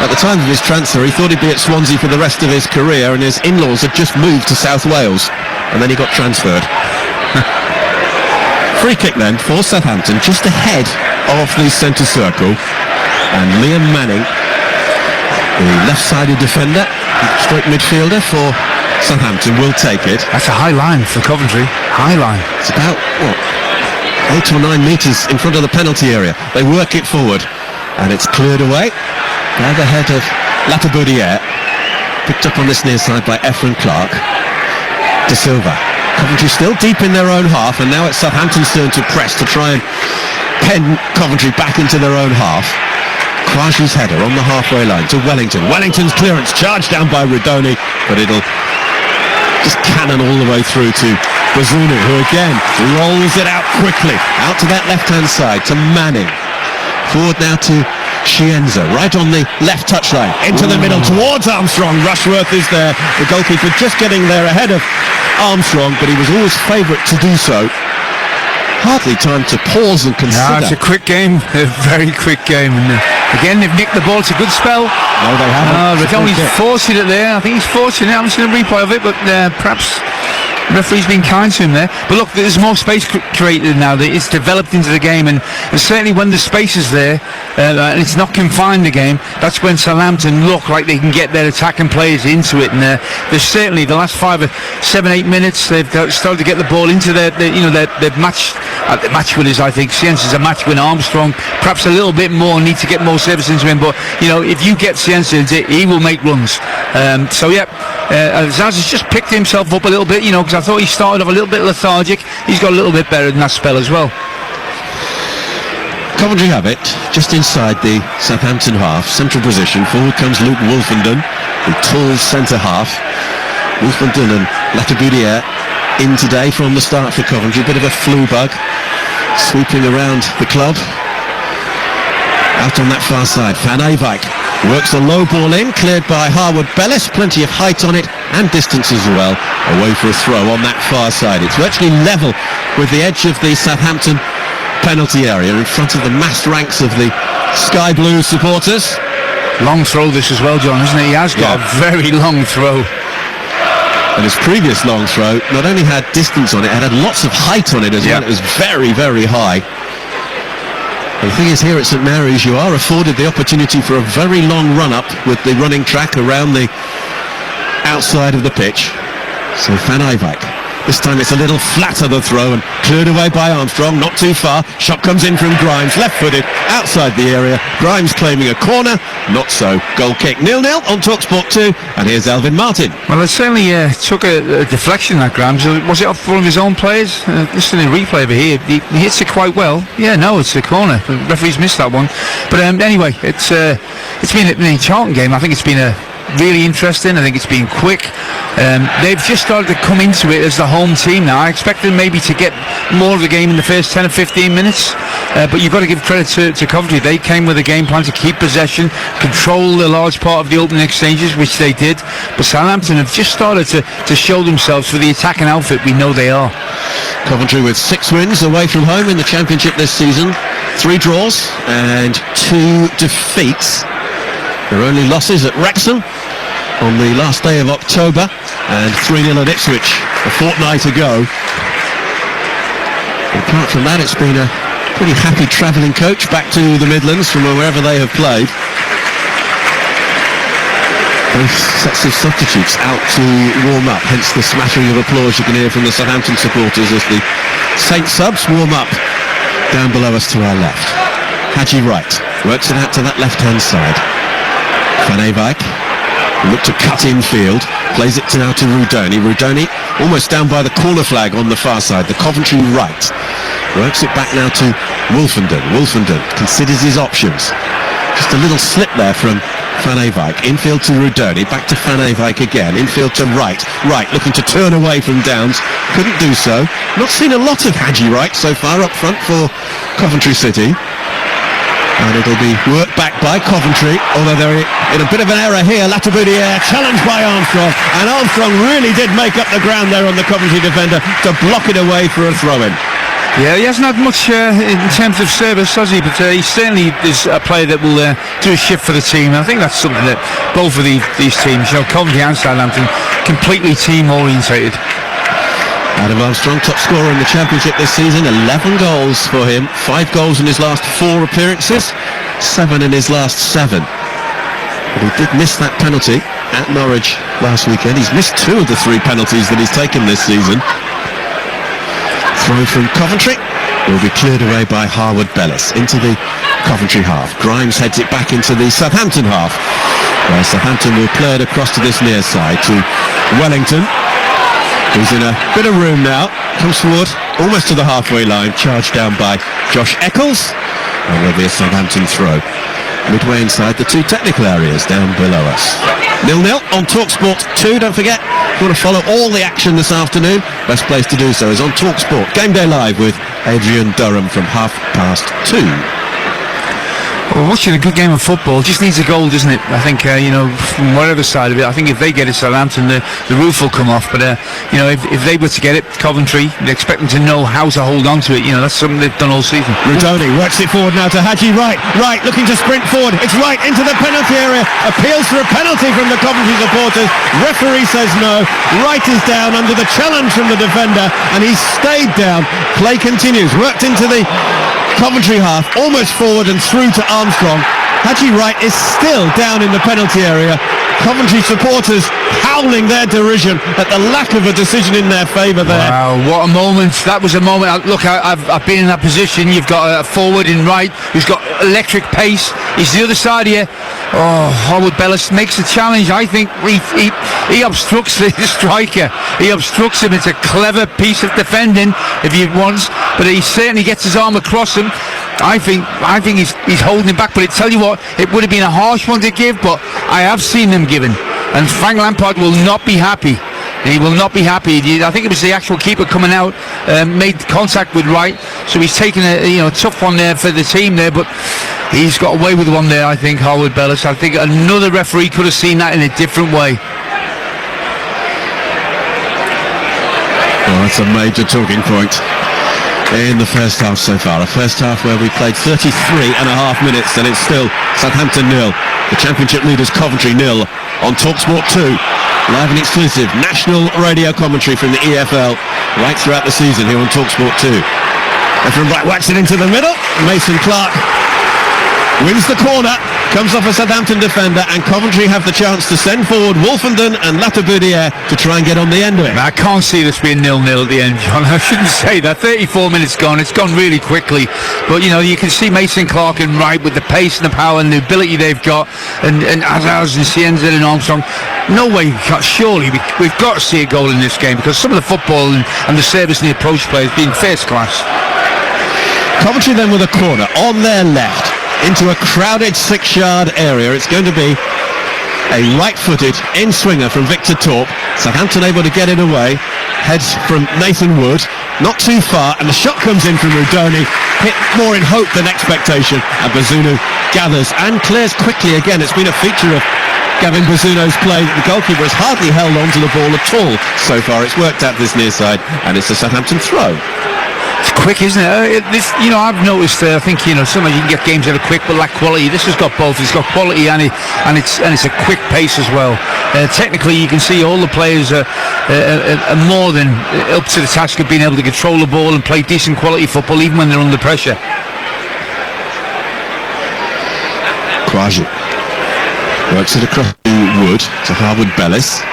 at the time of his transfer he thought he'd be at Swansea for the rest of his career, and his in-laws had just moved to South Wales, and then he got transferred. Free kick then for Southampton, just ahead of the centre circle, and Liam Manning, the left-sided defender, stroke midfielder for Southampton, will take it. That's a high line for Coventry. High line. It's about, 8 or 9 metres in front of the penalty area. They work it forward, and it's cleared away by the head of Latiboudiere. Picked up on this near side by Efren Clark. De Silva. Coventry still deep in their own half, and now it's Southampton's turn to press to try and pen Coventry back into their own half. Kouaji's header on the halfway line to Wellington. Wellington's clearance charged down by Rudoni, but it'll just cannon all the way through to Bazunu, who again rolls it out quickly, out to that left-hand side to Manning. Forward now to Chienza, right on the left touchline, into the middle towards Armstrong. Rushworth is there, the goalkeeper just getting there ahead of Armstrong, but he was always favourite to do so. Hardly time to pause and consider. No, it's a quick game, a very quick game. And again, they've nicked the ball. It's a good spell. No, they haven't. Rudoni's forcing it there. I think he's forcing it. I haven't seen a replay of it, but perhaps the referee's been kind to him there. But look, there's more space created now. It's developed into the game, and certainly when the space is there, and it's not confined the game, that's when Southampton look like they can get their attacking players into it. And there's certainly the last 5 or 7, 8 minutes, they've started to get the ball into their match. The match winners, I think. Cienza's a match winner. Armstrong, perhaps a little bit more, need to get more service into him. But if you get Cienza into it, he will make runs. Zaz has just picked himself up a little bit, because I thought he started off a little bit lethargic. He's got a little bit better than that spell as well. Coventry have it just inside the Southampton half, central position. Forward comes Luke Wolfenden, the tall centre half. Wolfenden and Latiboudiere in today from the start for Coventry. Bit of a flu bug sweeping around the club. Out on that far side, Van Eyck works a low ball in, cleared by Harwood Bellis. Plenty of height on it and distance as well. Away for a throw on that far side. It's virtually level with the edge of the Southampton penalty area in front of the massed ranks of the Sky Blue supporters. Long throw this as well, John, isn't it? He has got a very long throw. And his previous long throw not only had distance on it, it had lots of height on it as well. It was very, very high. The thing is, here at St Mary's you are afforded the opportunity for a very long run-up with the running track around the outside of the pitch. So Van Eyck, this time it's a little flatter the throw and cleared away by Armstrong, not too far. Shot comes in from Grimes, left-footed, outside the area. Grimes claiming a corner, not so. Goal kick, 0-0 on TalkSport 2, and here's Elvin Martin. Well, it certainly took a deflection, that Grimes. Was it off one of his own players? Listen to the replay over here. He hits it quite well. Yeah, no, it's a corner. The referee's missed that one. But anyway, it's been an enchanting game. I think it's been really interesting. I think it's been quick. They've just started to come into it as the home team now. I expected maybe to get more of the game in the first 10 or 15 minutes, but you've got to give credit to Coventry. They came with a game plan to keep possession, control a large part of the opening exchanges, which they did. But Southampton have just started to show themselves for the attacking outfit we know they are. Coventry with 6 wins away from home in the Championship this season, 3 draws and 2 defeats. Their only losses at Wrexham on the last day of October and 3-0 at Ipswich a fortnight ago. Apart from that, it's been a pretty happy travelling coach back to the Midlands from wherever they have played. Both sets of substitutes out to warm up, hence the smattering of applause you can hear from the Southampton supporters as the Saints subs warm up down below us to our left. Haji Wright works it out to that left-hand side. Van Eyck look to cut infield, plays it now to Rudoni. Rudoni almost down by the corner flag on the far side, the Coventry right. Works it back now to Wolfenden. Wolfenden considers his options. Just a little slip there from Van Eyck. Infield to Rudoni, back to Van Eyck again. Infield to Wright. Wright looking to turn away from Downs. Couldn't do so. Not seen a lot of Haji Wright so far up front for Coventry City. And it'll be worked back by Coventry, although they're in a bit of an error here. Latiboudiere challenged by Armstrong, and Armstrong really did make up the ground there on the Coventry defender to block it away for a throw-in. Yeah, he hasn't had much in terms of service, has he? But he certainly is a player that will do a shift for the team. And I think that's something that both of these teams, Coventry and Southampton, completely team-orientated. Adam Armstrong, top scorer in the Championship this season, 11 goals for him, 5 goals in his last 4 appearances, 7 in his last 7. But he did miss that penalty at Norwich last weekend. He's missed 2 of the 3 penalties that he's taken this season. Throw from Coventry, will be cleared away by Harwood Bellis into the Coventry half. Grimes heads it back into the Southampton half, where Southampton will play it across to this near side to Wellington, who's in a bit of room now. Comes forward almost to the halfway line, charged down by Josh Eccles, and there'll be a Southampton throw midway inside the two technical areas down below us. 0-0 on TalkSport 2. Don't forget, if you want to follow all the action this afternoon, best place to do so is on TalkSport Game Day Live with Adrian Durham from 2:30. Well, watching a good game of football just needs a goal, doesn't it? I think, from whatever side of it, I think if they get it, Southampton, the roof will come off. But, if they were to get it, Coventry, they expect them to know how to hold on to it. That's something they've done all season. Rudoni works it forward now to Haji Wright. Wright looking to sprint forward. It's right into the penalty area. Appeals for a penalty from the Coventry supporters. Referee says no. Wright is down under the challenge from the defender, and he's stayed down. Play continues. Worked into the Coventry half, almost forward and through to Armstrong. Haji Wright is still down in the penalty area. Coventry supporters howling their derision at the lack of a decision in their favour there. Wow, what a moment. That was a moment. Look, I've been in that position. You've got a forward in Wright who's got electric pace. He's the other side here. Oh, Harwood Bellis makes a challenge. I think he obstructs the striker. He obstructs him. It's a clever piece of defending if he wants, but he certainly gets his arm across him. I think he's holding him back, but I tell you what, it would have been a harsh one to give, but I have seen them given, and Frank Lampard will not be happy. He will not be happy. I think it was the actual keeper coming out, made contact with Wright, so he's taken a tough one there for the team there, but he's got away with one there, I think, Harwood Bellis. I think another referee could have seen that in a different way. Well, that's a major talking point in the first half so far. A first half where we played 33 and a half minutes, and it's still Southampton 0. The Championship leaders Coventry 0 on TalkSport 2. Live and exclusive national radio commentary from the EFL right throughout the season here on TalkSport 2. Efren Wright whacks it into the middle. Mason Clark wins the corner, comes off a Southampton defender, and Coventry have the chance to send forward Wolfenden and Lataboudiere to try and get on the end of it. I can't see this being 0-0 at the end, John. I shouldn't say that. 34 minutes gone. It's gone really quickly. But, you can see Mason Clark and Wright with the pace and the power and the ability they've got, and Azaz and Cienza and Armstrong. No way, surely we've got to see a goal in this game, because some of the football and the service and the approach play has been first class. Coventry then with a corner on their left into a crowded 6-yard area. It's going to be a right-footed in-swinger from Victor Torp. Southampton able to get it away. Heads from Nathan Wood, not too far, and the shot comes in from Rudoni, hit more in hope than expectation, and Bazunu gathers and clears quickly again. It's been a feature of Gavin Bazuno's play. The goalkeeper has hardly held on to the ball at all so far. It's worked out this near side, and it's a Southampton throw. It's quick, isn't it? I've noticed. I think sometimes you can get games that are quick but lack quality. This has got both. It's got quality and it's a quick pace as well. Technically, you can see all the players are more than up to the task of being able to control the ball and play decent quality football, even when they're under pressure. Quaji works it across to Wood, to Harwood Bellis.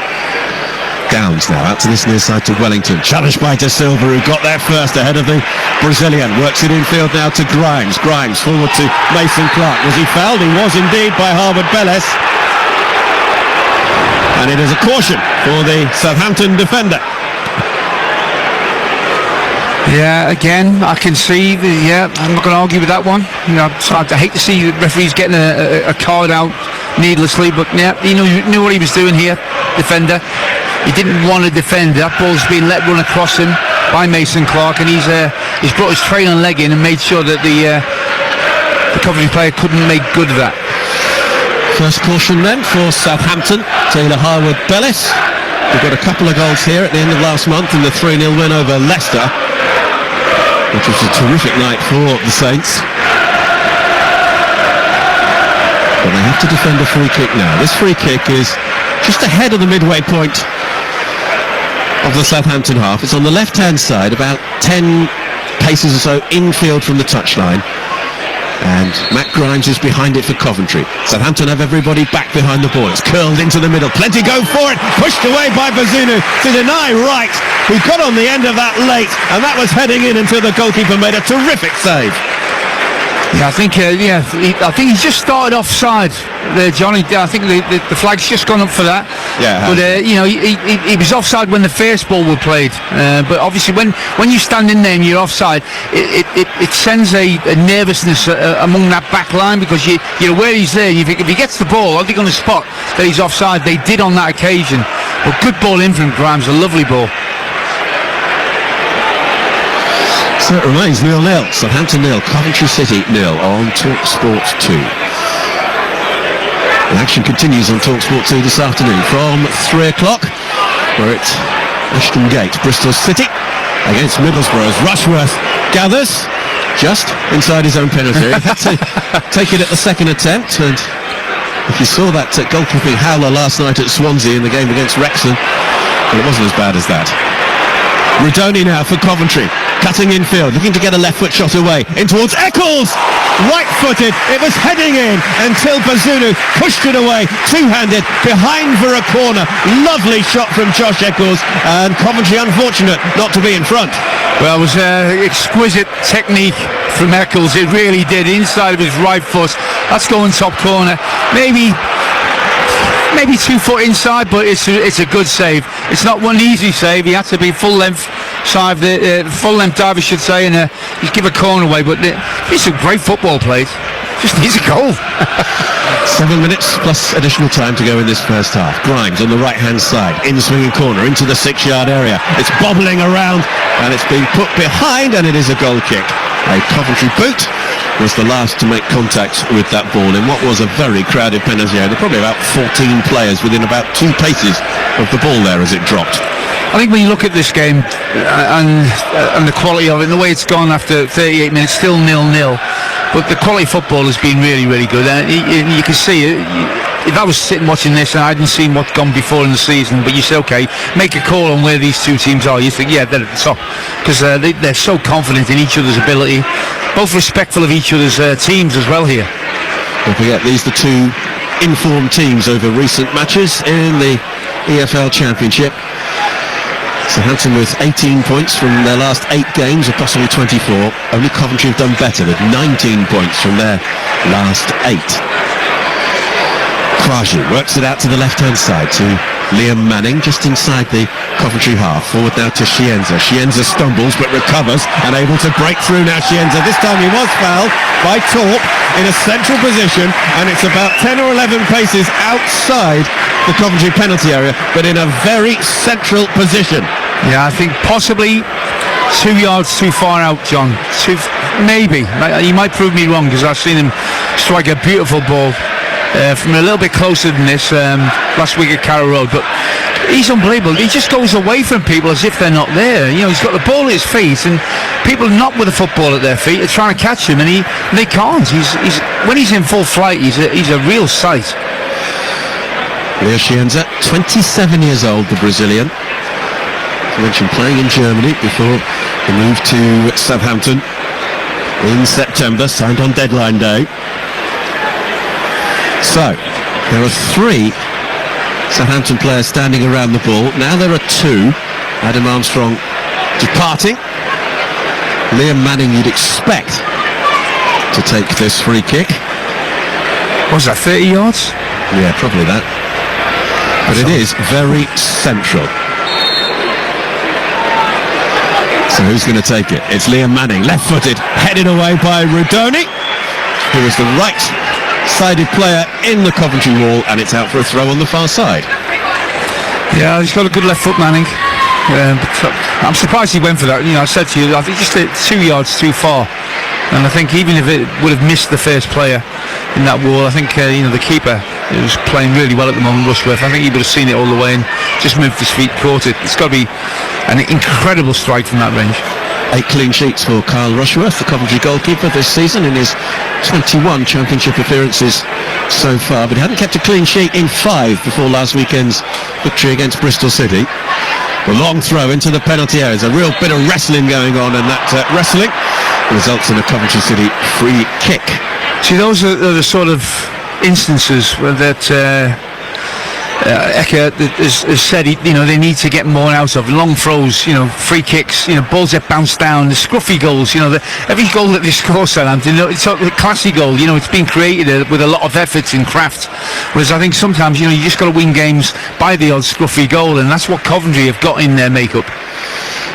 Downs now out to this near side to Wellington, challenged by De Silva, who got there first ahead of the Brazilian. Works it infield now to Grimes forward to Mason Clark. Was he fouled? He was indeed by Harwood Bellis, and it is a caution for the Southampton defender. Yeah, again, I can see. I'm not going to argue with that one. I hate to see referees getting a card out needlessly, but he knew what he was doing here, defender. He didn't want to defend. That ball's been let run across him by Mason Clark, and he's brought his trailing leg in and made sure that the Coventry player couldn't make good of that. First caution then for Southampton. Taylor Harwood Bellis. We've got a couple of goals here at the end of last month in the 3-0 win over Leicester, which was a terrific night for the Saints. But they have to defend a free kick now. This free kick is just ahead of the midway point of the Southampton half. It's on the left-hand side, about 10 paces or so infield from the touchline. And Matt Grimes is behind it for Coventry. Southampton have everybody back behind the ball. It's curled into the middle. Plenty go for it. Pushed away by Bazunu to deny Wright, who got on the end of that late, and that was heading in until the goalkeeper made a terrific save. Yeah, I think he's just started offside there, Johnny. I think the flag's just gone up for that. Yeah, but he was offside when the first ball was played. But obviously, when you stand in there and you're offside, it sends a nervousness among that back line, because you're where he's there. You think if he gets the ball, are they going to spot that he's offside? They did on that occasion. But good ball in from Grimes, a lovely ball. So it remains 0-0. Southampton 0, Coventry City 0 on TalkSport 2. The action continues on TalkSport 2 this afternoon from 3 o'clock. We're at Ashton Gate, Bristol City against Middlesbrough as Rushworth gathers just inside his own penalty. He had to take it at the second attempt, and if you saw that goalkeeping howler last night at Swansea in the game against Wrexham, well, it wasn't as bad as that. Rudoni now for Coventry, cutting infield, looking to get a left foot shot away, in towards Eccles, right-footed, it was heading in until Bazunu pushed it away, two-handed, behind for a corner, lovely shot from Josh Eccles, and Coventry unfortunate not to be in front. Well, it was exquisite technique from Eccles, it really did, inside of his right foot, that's going top corner, maybe 2 foot inside, but it's a good save. It's not one easy save. He had to be full length dive, I should say, and he's give a corner away. But it's a great football play. Just needs a goal. 7 minutes plus additional time to go in this first half. Grimes on the right hand side, in swinging corner into the 6-yard area. It's bobbling around and it's being put behind, and it is a goal kick. A Coventry boot was the last to make contact with that ball in what was a very crowded penalty area. There were probably about 14 players within about 2 paces of the ball there as it dropped. I think when you look at this game and the quality of it, and the way it's gone after 38 minutes, still 0-0, but the quality of football has been really, really good. And you can see it. If I was sitting watching this and I hadn't seen what's gone before in the season, but you say, okay, make a call on where these two teams are, you think, yeah, they're at the top, because they're so confident in each other's ability, both respectful of each other's teams as well here. Don't forget, these are the two informed teams over recent matches in the EFL Championship. Southampton with 18 points from their last 8 games, or possibly 24. Only Coventry have done better with 19 points from their last 8. Kwaji works it out to the left-hand side to Liam Manning, just inside the Coventry half. Forward now to Shienza. Shienza stumbles but recovers and able to break through now. Shienza, this time he was fouled by Torp in a central position, and it's about 10 or 11 paces outside the Coventry penalty area, but in a very central position. Yeah, I think possibly 2 yards too far out, John. Maybe. He might prove me wrong, because I've seen him strike a beautiful ball from a little bit closer than this last week at Carrow Road, but he's unbelievable. He just goes away from people as if they're not there. You know, he's got the ball at his feet, and people not with the football at their feet are trying to catch him, and they can't. He's when he's in full flight, he's a real sight. Leo Shienza, 27 years old, the Brazilian. As I mentioned, playing in Germany before the move to Southampton in September, signed on deadline day. So, there are 3 Southampton players standing around the ball. Now there are 2. Adam Armstrong departing. Liam Manning, you'd expect to take this free kick. What was that, 30 yards? Yeah, probably that. But it is very central. So who's going to take it? It's Liam Manning, left-footed, headed away by Rudoni, who is the right-sided player in the Coventry wall, and it's out for a throw on the far side. Yeah, he's got a good left foot, Manning. But I'm surprised he went for that. You know, I said to you, I think just 2 yards too far. And I think even if it would have missed the first player in that wall, I think the keeper is playing really well at the moment, Rushworth. I think he would have seen it all the way and just moved his feet, caught it. It's got to be an incredible strike from that range. 8 clean sheets for Kyle Rushworth, the Coventry goalkeeper this season, in his 21 championship appearances so far, but he hadn't kept a clean sheet in 5 before last weekend's victory against Bristol City. A long throw into the penalty area. There's a real bit of wrestling going on, and that wrestling results in a Coventry City free kick. See, those are the sort of instances where that Eka has said, they need to get more out of long throws, free kicks, balls that bounce down, the scruffy goals, every goal that they score, Southampton, it's a classy goal, it's been created with a lot of effort and craft, whereas I think sometimes, you just got to win games by the odd scruffy goal, and that's what Coventry have got in their makeup.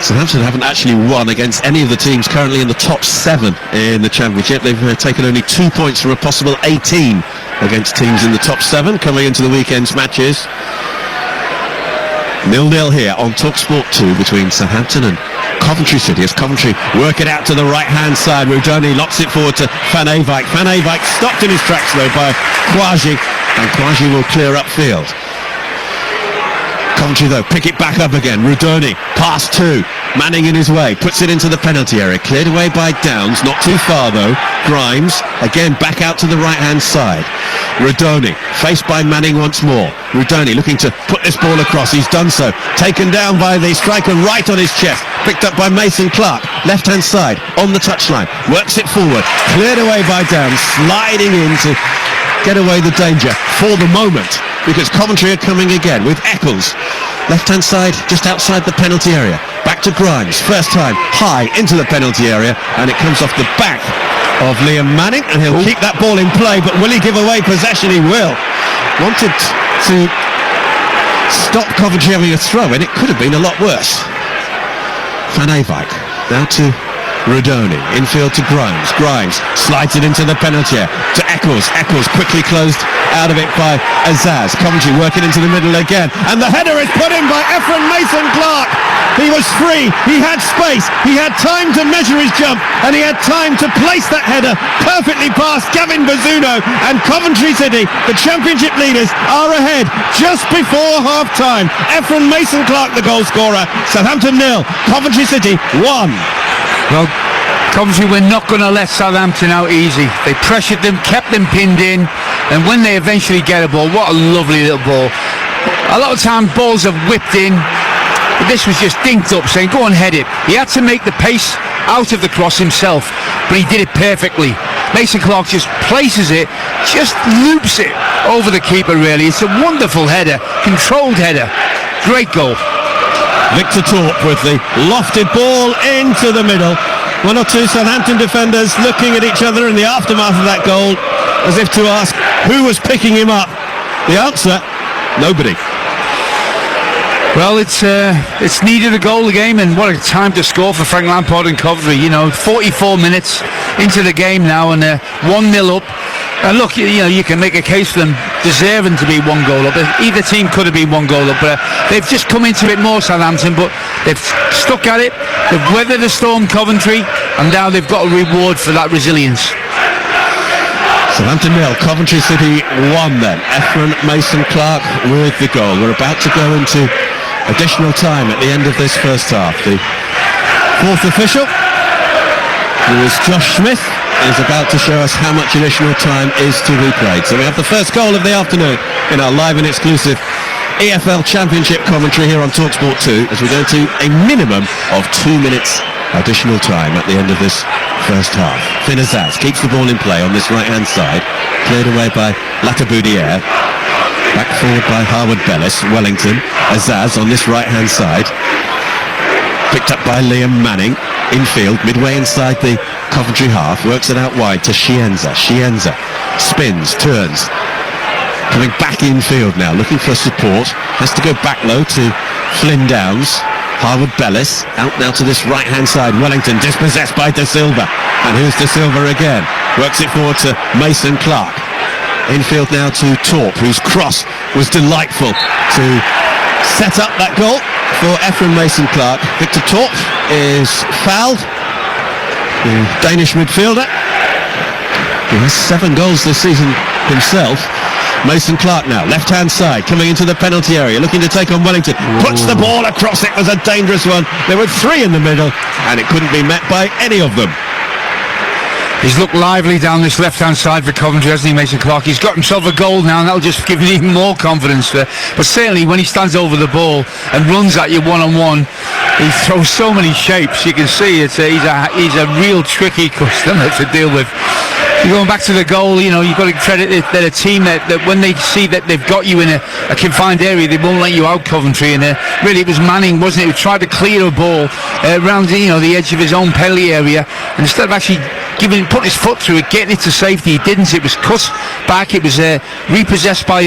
Southampton haven't actually won against any of the teams currently in the top 7 in the Championship. They've taken only 2 points from a possible 18 against teams in the top 7 coming into the weekend's matches. 0-0 here on TalkSport 2 between Southampton and Coventry City as Coventry work it out to the right-hand side. Rudoni locks it forward to Van Eyck. Van Eyck stopped in his tracks though by Kouaji, and Kouaji will clear upfield. Coventry though pick it back up again. Rudoni pass 2. Manning in his way, puts it into the penalty area, cleared away by Downs, not too far though. Grimes again back out to the right hand side. Rudoni faced by Manning once more. Rudoni looking to put this ball across, he's done so, taken down by the striker right on his chest, picked up by Mason Clark, left hand side on the touchline, works it forward, cleared away by Downs, sliding in to get away the danger for the moment, because Coventry are coming again with Eccles. Left-hand side, just outside the penalty area. Back to Grimes, first time, high into the penalty area, and it comes off the back of Liam Manning, and he'll keep that ball in play, but will he give away possession? He will. Wanted to stop Coventry having a throw, and it could have been a lot worse. Van Eyck, now to Rudoni, infield to Grimes. Grimes slides it into the penalty area to Eccles. Eccles quickly closed out of it by Azaz. Coventry working into the middle again, and the header is put in by Ephraim Mason Clark. He was free, he had space, he had time to measure his jump, and he had time to place that header perfectly past Gavin Bazzuno, and Coventry City, the Championship leaders, are ahead just before half-time. Ephraim Mason Clark, the goal scorer. Southampton 0, Coventry City 1. Well, Coventry were not going to let Southampton out easy. They pressured them, kept them pinned in, and when they eventually get a ball, what a lovely little ball. A lot of times balls have whipped in, but this was just dinked up, saying go on, head it. He had to make the pace out of the cross himself, but he did it perfectly. Mason Clark just places it, just loops it over the keeper really. It's a wonderful header, controlled header, great goal. Victor Torp with the lofted ball into the middle. One or two Southampton defenders looking at each other in the aftermath of that goal as if to ask who was picking him up. The answer, nobody. Well, it's needed a goal the game, and what a time to score for Frank Lampard and Coventry. 44 minutes into the game now, and 1-0 up. And look, you can make a case for them deserving to be 1 goal up. Either team could have been 1 goal up, but they've just come into it more, Southampton, but they've stuck at it. They've weathered the storm, Coventry, and now they've got a reward for that resilience. Southampton 0, Coventry City 1 then. Ephraim Mason Clark with the goal. We're about to go into additional time at the end of this first half. The 4th official, who is Josh Smith, is about to show us how much additional time is to be played. So we have the first goal of the afternoon in our live and exclusive EFL Championship commentary here on TalkSport 2 as we go to a minimum of 2 minutes additional time at the end of this first half. Finn Azaz keeps the ball in play on this right-hand side, cleared away by Lataboudiere. Back forward by Harwood Bellis. Wellington, Azaz on this right-hand side, picked up by Liam Manning. Infield, midway inside the Coventry half, works it out wide to Chienza. Chienza spins, turns, coming back infield now, looking for support, has to go back low to Flynn Downs. Harwood Bellis out now to this right hand side. Wellington dispossessed by De Silva, and here's De Silva again, works it forward to Mason Clark. Infield now to Torp, whose cross was delightful to set up that goal for Ephraim Mason Clark. Victor Torp is fouled, the Danish midfielder, who has 7 goals this season himself. Mason Clark now, left-hand side, coming into the penalty area, looking to take on Wellington. Puts the ball across, it was a dangerous one. There were 3 in the middle, and it couldn't be met by any of them. He's looked lively down this left-hand side for Coventry, hasn't he, Mason Clark? He's got himself a goal now, and that'll just give him even more confidence. But certainly, when he stands over the ball and runs at you one-on-one, he throws so many shapes. You can see he's a real tricky customer to deal with. You're going back to the goal, you've got to credit it. They're a team that when they see that they've got you in a confined area, they won't let you out, Coventry. And really, it was Manning, wasn't it, who tried to clear a ball around the edge of his own penalty area, and instead of actually putting his foot through it, getting it to safety, he didn't. It was cut back. It was repossessed by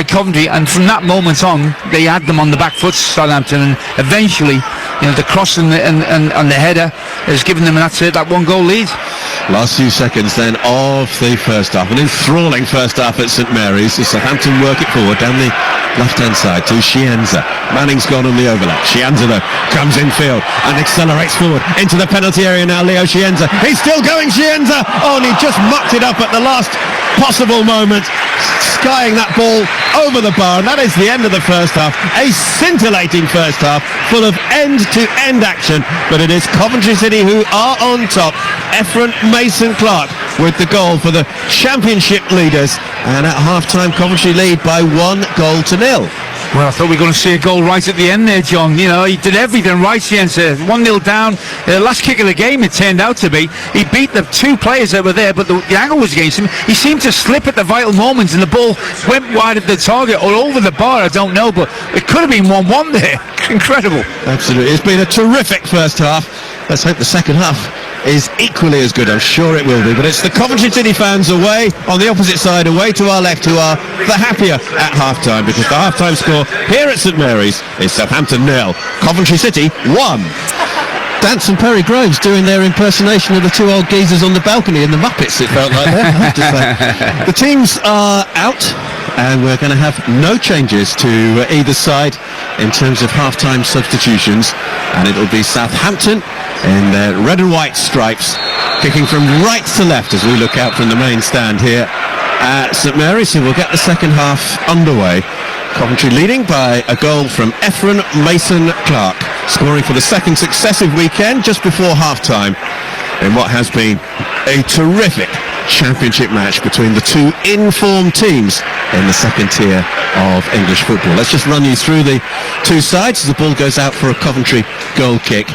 Coventry, and from that moment on, they had them on the back foot, Southampton, and eventually, the cross and the header has given them that 1-goal lead. Last few seconds then of the first half, an enthralling first half at St Mary's as Southampton work it forward down the left-hand side to Chienza. Manning's gone on the overlap. Chienza though comes infield and accelerates forward into the penalty area now. Leo Chienza, he's still going, Chienza! Oh, and he just mucked it up at the last possible moment, skying that ball over the bar, and that is the end of the first half. A scintillating first half full of end-to-end action, but it is Coventry City who are on top. Ephron Mason-Clark with the goal for the championship leaders, and at half-time Coventry lead by 1-0. Well, I thought we were going to see a goal right at the end there, John. He did everything right, Jensen. 1-0 down. The last kick of the game, it turned out to be. He beat the two players that were there, but the angle was against him. He seemed to slip at the vital moments, and the ball went wide of the target or over the bar, I don't know, but it could have been 1-1 there. Incredible. Absolutely. It's been a terrific first half. Let's hope the second half is equally as good. I'm sure it will be, but it's the Coventry City fans away on the opposite side, away to our left, who are the happier at half-time, because the half-time score here at St Mary's is Southampton 0, Coventry City 1. Dance and Perry Groves doing their impersonation of the two old geezers on the balcony in the Muppets, it felt like there, I have to say. The teams are out, and we're going to have no changes to either side in terms of half-time substitutions, and it'll be Southampton in their red and white stripes, kicking from right to left as we look out from the main stand here at St Mary's, who will get the second half underway. Coventry leading by a goal from Ephron Mason-Clark, scoring for the second successive weekend just before half-time in what has been a terrific championship match between the two informed teams in the second tier of English football. Let's just run you through the two sides as the ball goes out for a Coventry goal kick.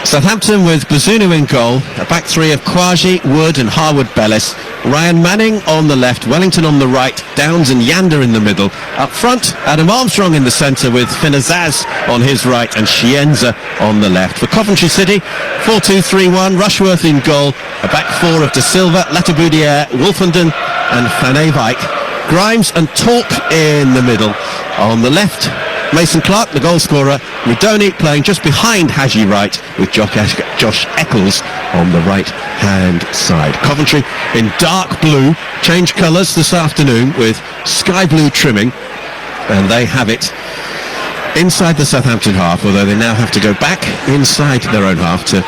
Southampton with Bazunu in goal, a back three of Kouaji, Wood and Harwood-Bellis, Ryan Manning on the left, Wellington on the right, Downs and Yanda in the middle. Up front, Adam Armstrong in the centre with Finazaz on his right and Chienza on the left. For Coventry City, 4-2-3-1, Rushworth in goal, a back four of De Silva, Lataboudiere, Wolfenden and Van Ewijk, Grimes and Torp in the middle. On the left, Mason-Clark, the goal scorer, Midoni playing just behind Haji Wright with Josh Eccles on the right-hand side. Coventry in dark blue, changed colours this afternoon with sky blue trimming, and they have it inside the Southampton half, although they now have to go back inside their own half to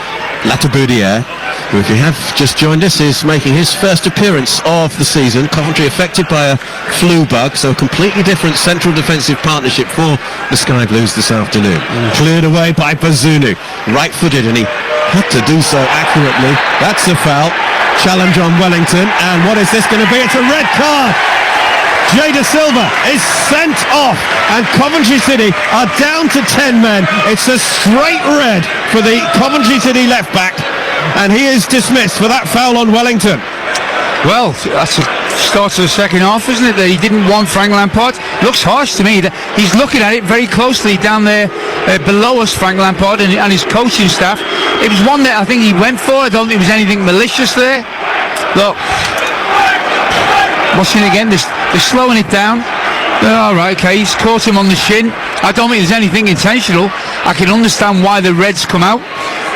Lataboudiere, who, if you have just joined us, is making his first appearance of the season. Coventry affected by a flu bug, so a completely different central defensive partnership for the Sky Blues this afternoon. Cleared away by Bazunu, right-footed, and he had to do so accurately. That's a foul. Challenge on Wellington, and what is this going to be? It's a red card. Jay De Silva is sent off, and Coventry City are down to 10 men. It's a straight red for the Coventry City left back, and he is dismissed for that foul on Wellington. Well, that's a start to the second half, isn't it? That he didn't want Frank Lampard. Looks harsh to me. That he's looking at it very closely down there below us, Frank Lampard and his coaching staff. It was one that I think he went for. I don't think there was anything malicious there. Look, watching again, they're slowing it down. All right, okay, he's caught him on the shin. I don't think there's anything intentional. I can understand why the reds come out,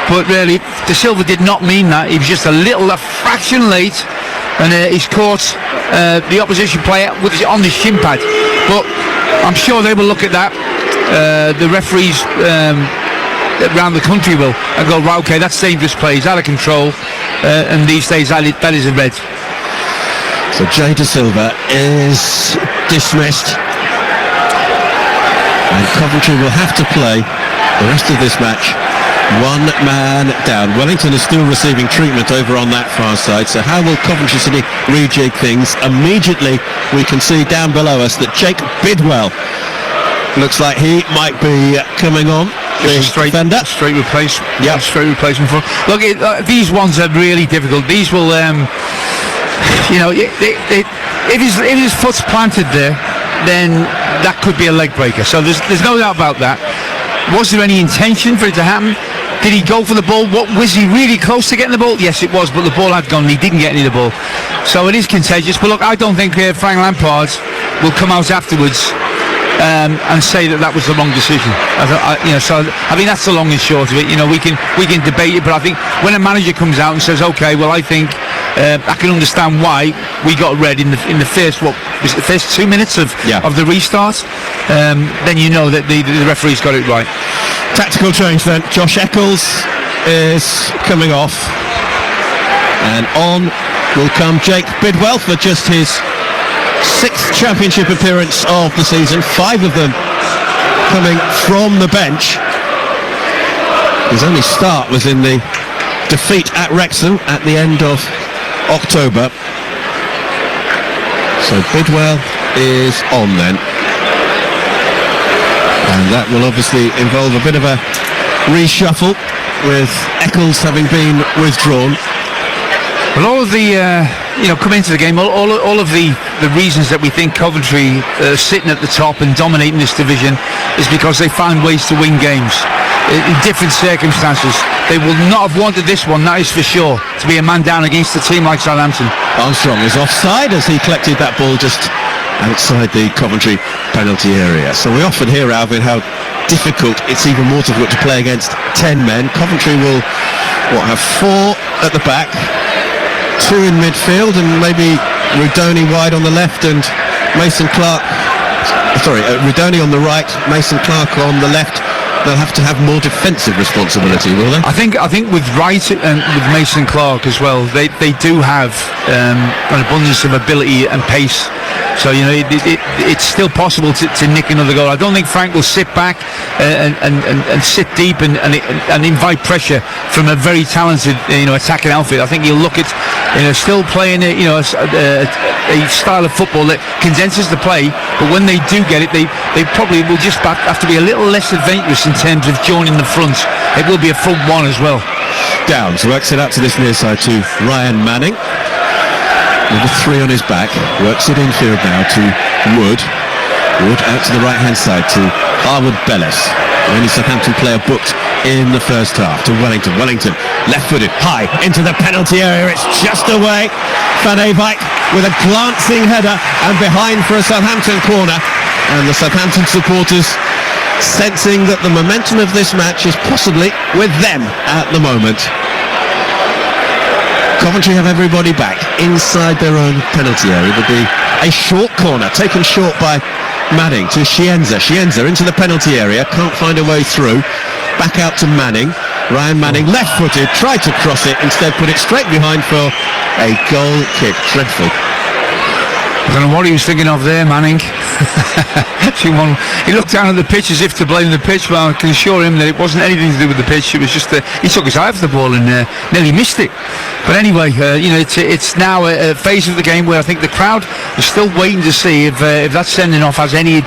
but really, De Silva did not mean that. He was just a fraction late, and he's caught the opposition player on the shin pad. But I'm sure they will look at that. The referees around the country will, and go, right, okay, that's dangerous play. He's out of control, and these days that is a red. So Jay De Silva is dismissed, and Coventry will have to play the rest of this match one man down. Wellington is still receiving treatment over on that far side, so how will Coventry City rejig things? Immediately we can see down below us that Jake Bidwell looks like he might be coming on. Straight replacement. Yeah, straight replacement for. Look, these ones are really difficult. These will you know, if his foot's planted there, then that could be a leg breaker. So there's no doubt about that. Was there any intention for it to happen? Did he go for the ball? Was he really close to getting the ball? Yes, it was, but the ball had gone and he didn't get any of the ball. So it is contagious. But look, I don't think Frank Lampard will come out afterwards and say that was the wrong decision. So I mean that's the long and short of it. You know, we can debate it, but I think when a manager comes out and says, okay, well, I think I can understand why we got red in the first the first 2 minutes of the restart, then you know that the referee's got it right. Tactical change then. Josh Eccles is coming off, and on will come Jake Bidwell for just his 6th championship appearance of the season, 5 of them coming from the bench. His only start was in the defeat at Wrexham at the end of October. So Bidwell is on then, and that will obviously involve a bit of a reshuffle with Eccles having been withdrawn. Well, all of the coming into the game, all of the reasons that we think Coventry sitting at the top and dominating this division is because they find ways to win games in different circumstances. They will not have wanted this one, that is for sure, to be a man down against a team like Southampton. Armstrong is offside as he collected that ball just outside the Coventry penalty area. So we often hear, Alvin, how difficult, it's even more difficult to play against 10 men. Coventry will have 4 at the back, 2 in midfield, and maybe Rudoni wide on the left and Mason Clark, Rudoni on the right, Mason Clark on the left. They'll have to have more defensive responsibility, will they? I think with Wright and with Mason Clark as well, they do have an abundance of ability and pace. So, you know, it's still possible to nick another goal. I don't think Frank will sit back and sit deep and invite pressure from a very talented, attacking outfit. I think he'll look at, still playing a style of football that condenses the play, but when they do get it, they probably will just have to be a little less adventurous in terms of joining the front. It will be a front one as well. Downs works it out to this near side to Ryan Manning. Number 3 on his back, works it infield now to Wood. Wood out to the right hand side to Harwood Bellis. The only Southampton player booked in the first half to Wellington. Wellington left footed high into the penalty area. It's just away. Van Ewijk with a glancing header and behind for a Southampton corner. And the Southampton supporters sensing that the momentum of this match is possibly with them at the moment. Coventry have everybody back inside their own penalty area. It would be a short corner taken short by Manning to Shienza. Shienza into the penalty area, can't find a way through. Back out to Manning. Ryan Manning left-footed, tried to cross it, instead put it straight behind for a goal kick. Dreadful. I don't know what he was thinking of there, Manning. He looked down at the pitch as if to blame the pitch, but I can assure him that it wasn't anything to do with the pitch. It was just he took his eye off the ball and nearly missed it. But anyway, it's now a phase of the game where I think the crowd is still waiting to see if that sending off has any,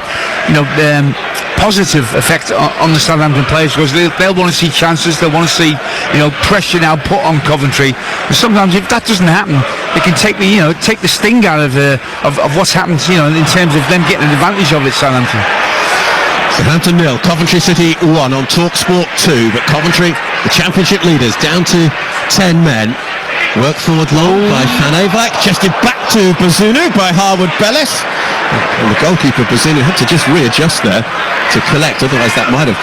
positive effect on the Southampton players, because they'll want to see chances, they'll want to see pressure now put on Coventry, and sometimes if that doesn't happen, they can take the sting out of what's happened in terms of them getting an advantage of it. Southampton 0, Coventry City 1 on TalkSport 2, but Coventry, the championship leaders, down to 10 men. Work forward long by Van Ewijk, chested back to Bazunu by Harwood Bellis. And the goalkeeper Bazunu had to just readjust there to collect, otherwise that might have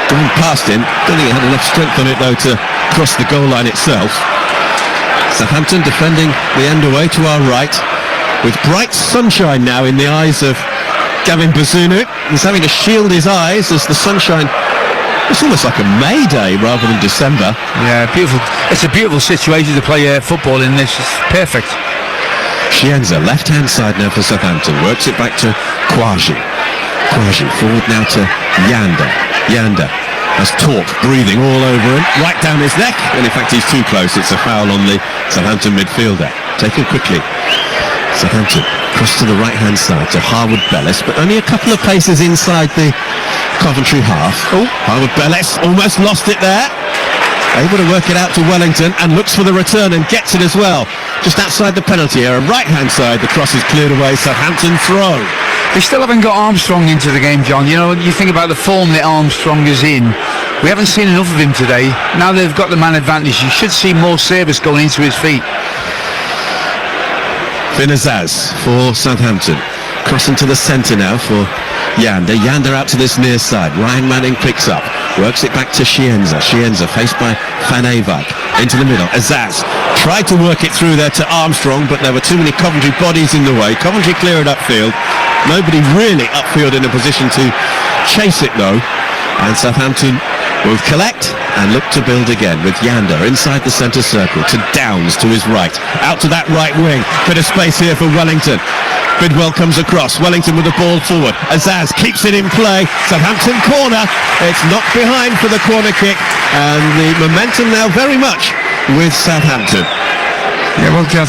gone past him. Don't think he had enough strength on it though to cross the goal line itself. Southampton defending the end away to our right, with bright sunshine now in the eyes of Gavin Bazunu. He's having to shield his eyes as the sunshine, it's almost like a May Day rather than December. Yeah, beautiful. It's a beautiful situation to play football in. This is perfect. Shienza, left-hand side now for Southampton, works it back to Quaji. Quaji forward now to Yanda. Yanda has Talk breathing all over him, right down his neck, and in fact he's too close. It's a foul on the Southampton midfielder. Taken quickly. Southampton cross to the right-hand side to Harwood Bellis, but only a couple of paces inside the Coventry half. Harwood Bellis almost lost it there. Able to work it out to Wellington and looks for the return and gets it as well. just outside the penalty area, right-hand side, the cross is cleared away, Southampton throw. They still haven't got Armstrong into the game, John. You know, you think about the form that Armstrong is in. We haven't seen enough of him today. Now they've got the man advantage. You should see more service going into his feet. Finazaz for Southampton. Crossing to the centre now for Yander. Yander out to this near side. Ryan Manning picks up. Works it back to Shienza. Shienza faced by Van Eyck. Into the middle. Azaz tried to work it through there to Armstrong, but there were too many Coventry bodies in the way. Coventry clear it upfield. Nobody really upfield in a position to chase it though. And Southampton will collect and look to build again with Yander inside the centre circle to Downs to his right. Out to that right wing. Bit of space here for Wellington. Bidwell comes across. Wellington with the ball forward. Azaz keeps it in play. Southampton corner. It's knocked behind for the corner kick. And the momentum now very much with Southampton. Yeah, well, I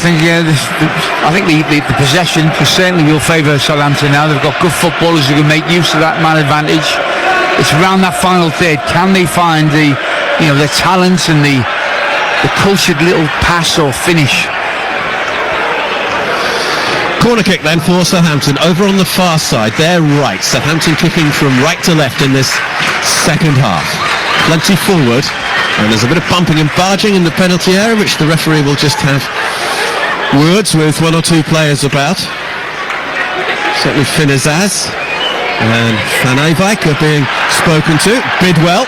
think the possession certainly will favour Southampton now. They've got good footballers who can make use of that man advantage. It's around that final third. Can they find the talent and the cultured little pass or finish? Corner kick then for Southampton over on the far side, their right. Southampton kicking from right to left in this second half. Plenty forward, and there's a bit of bumping and barging in the penalty area, which the referee will just have words with one or two players about. Certainly Finazaz and Van Eyck are being spoken to. Bidwell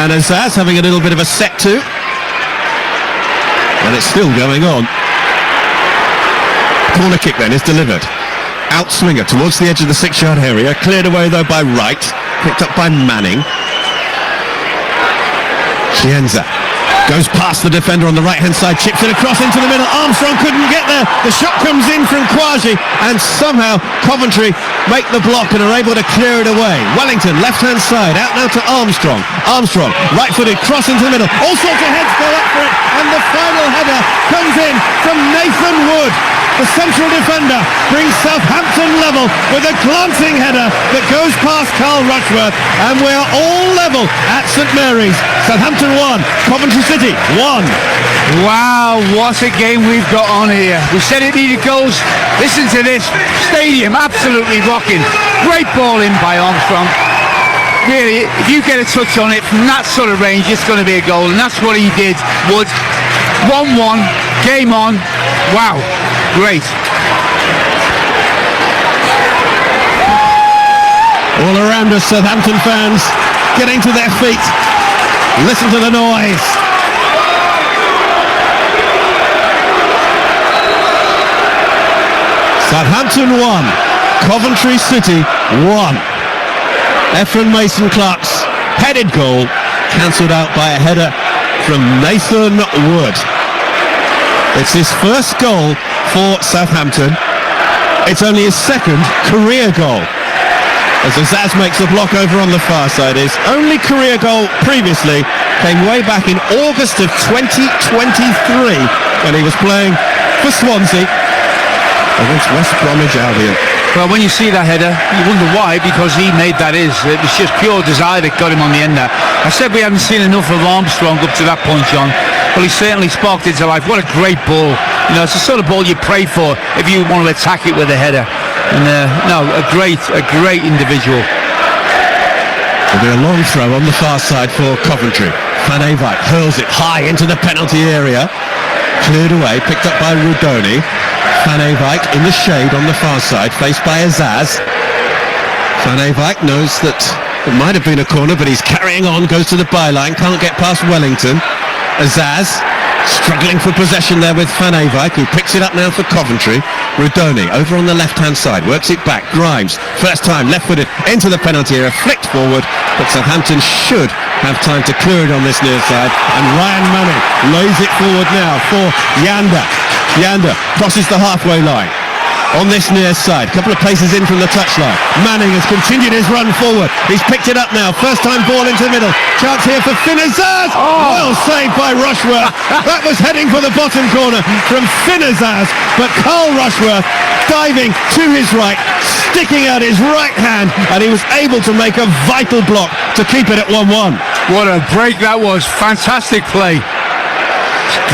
and Azaz having a little bit of a set to. And it's still going on. Corner kick then is delivered. Outswinger towards the edge of the 6-yard area. Cleared away though by Wright. Picked up by Manning. Chienza goes past the defender on the right-hand side, chips it across into the middle. Armstrong couldn't get there. The shot comes in from Quasi, and somehow Coventry make the block and are able to clear it away. Wellington, left-hand side, out now to Armstrong. Armstrong, right-footed, cross into the middle. All sorts of heads go up for it, and the final header comes in from Nathan Wood. The central defender brings Southampton level with a glancing header that goes past Carl Rushworth, and we're all level at St Mary's. Southampton 1, Coventry City 1. Wow, what a game we've got on here. We said it needed goals. Listen to this. Stadium absolutely rocking. Great ball in by Armstrong. Really, if you get a touch on it from that sort of range, it's going to be a goal, and that's what he did. Wood. 1-1, game on. Wow. Great. All around us, Southampton fans getting to their feet. Listen to the noise. Southampton 1, Coventry City 1. Ephron Mason-Clark's headed goal cancelled out by a header from Nathan Wood. It's his first goal for Southampton. It's only his second career goal. As Azaz makes a block over on the far side. His only career goal previously came way back in August of 2023 when he was playing for Swansea against West Bromwich Albion. Well, when you see that header, you wonder why, because he made that is. It was just pure desire that got him on the end there. I said we haven't seen enough of Armstrong up to that point, John. Well, he certainly sparked it to life. What a great ball. You know, it's the sort of ball you pray for if you want to attack it with a header. And a great individual. There'll be a long throw on the far side for Coventry. Van Eyck hurls it high into the penalty area. Cleared away, picked up by Rudoni. Van Eyck in the shade on the far side, faced by Azaz. Van Eyck knows that it might have been a corner, but he's carrying on, goes to the byline, can't get past Wellington. Azaz struggling for possession there with Van Eyck, who picks it up now for Coventry. Rudoni over on the left-hand side, works it back. Grimes, first time, left-footed into the penalty area, flicked forward, but Southampton should have time to clear it on this near side. And Ryan Manning lays it forward now for Yander. Yander crosses the halfway line. On this near side, a couple of paces in from the touchline. Manning has continued his run forward. He's picked it up now. First time ball into the middle. Chance here for Finazaz. Well saved by Rushworth. That was heading for the bottom corner from Finazaz. But Carl Rushworth diving to his right, sticking out his right hand, and he was able to make a vital block to keep it at 1-1. What a break that was. Fantastic play.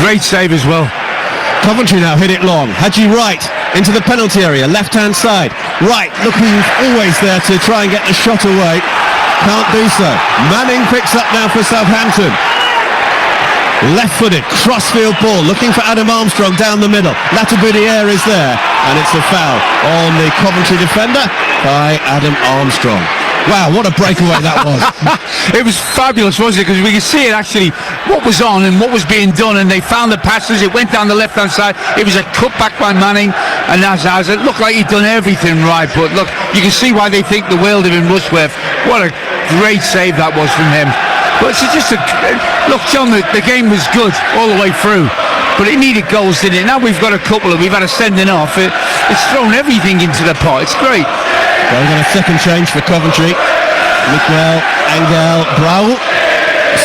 Great save as well. Coventry now hit it long. Hadji Wright into the penalty area, left-hand side. Wright looking always there to try and get the shot away. Can't do so. Manning picks up now for Southampton. Left-footed, crossfield ball, looking for Adam Armstrong down the middle. Latiboudiere is there, and it's a foul on the Coventry defender by Adam Armstrong. Wow, what a breakaway that was. It was fabulous, wasn't it? Because we could see it actually, what was on and what was being done, and they found the passes. It went down the left-hand side. It was a cutback by Manning, and as it looked like he'd done everything right. But look, you can see why they think the world of him, Rushworth. What a great save that was from him. But it's just look, John, the game was good all the way through, but it needed goals, didn't it? Now we've got a couple and we've had a sending off. It's thrown everything into the pot. It's great. Well, we've got a second change for Coventry. Miguel Angel Brau,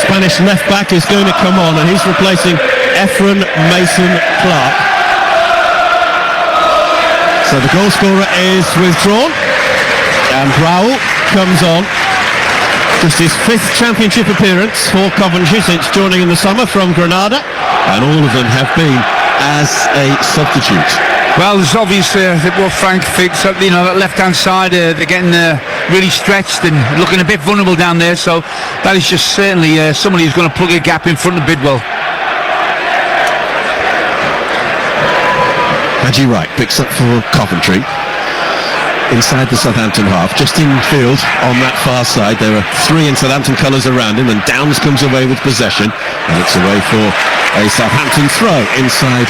Spanish left back, is going to come on, and he's replacing Efren Mason Clark. So the goal scorer is withdrawn, and Brau comes on. Just his 5th championship appearance for Coventry since joining in the summer from Granada, and all of them have been as a substitute. Well, there's obviously what Frank thinks, that left-hand side, they're getting really stretched and looking a bit vulnerable down there, so that is just certainly somebody who's going to plug a gap in front of Bidwell. Hadji Wright picks up for Coventry. Inside the Southampton half, just in field on that far side. There are 3 in Southampton colours around him, and Downs comes away with possession, and it's away for a Southampton throw inside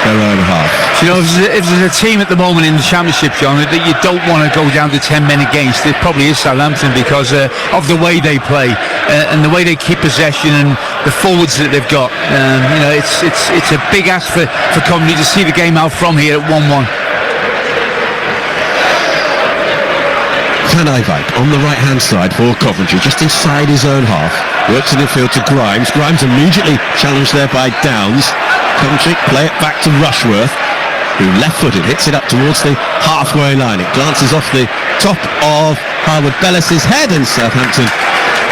their own half. You know, if there's a team at the moment in the Championship, John, that you don't want to go down to 10 men against, it probably is Southampton, because of the way they play and the way they keep possession and the forwards that they've got. It's a big ask for Coventry to see the game out from here at 1-1. Van Eyck on the right-hand side for Coventry, just inside his own half. Works in the field to Grimes. Grimes immediately challenged there by Downs. Coventry play it back to Rushworth, who left-footed hits it up towards the halfway line. It glances off the top of Harwood Bellis's head, and Southampton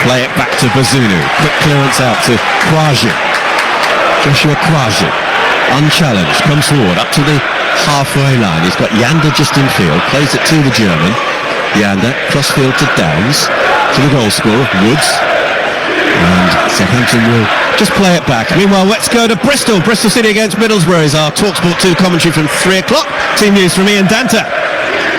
play it back to Bazunu. Quick clearance out to Kouaji. Joshua Kouaji, unchallenged, comes forward up to the halfway line. He's got Yander just in field, plays it to the German. Yander, crossfield to Downs, to the goal scorer, Woods, and Southampton will just play it back. Meanwhile, let's go to Bristol. Bristol City against Middlesbrough is our TalkSport 2 commentary from 3 o'clock. Team news from Ian Danta.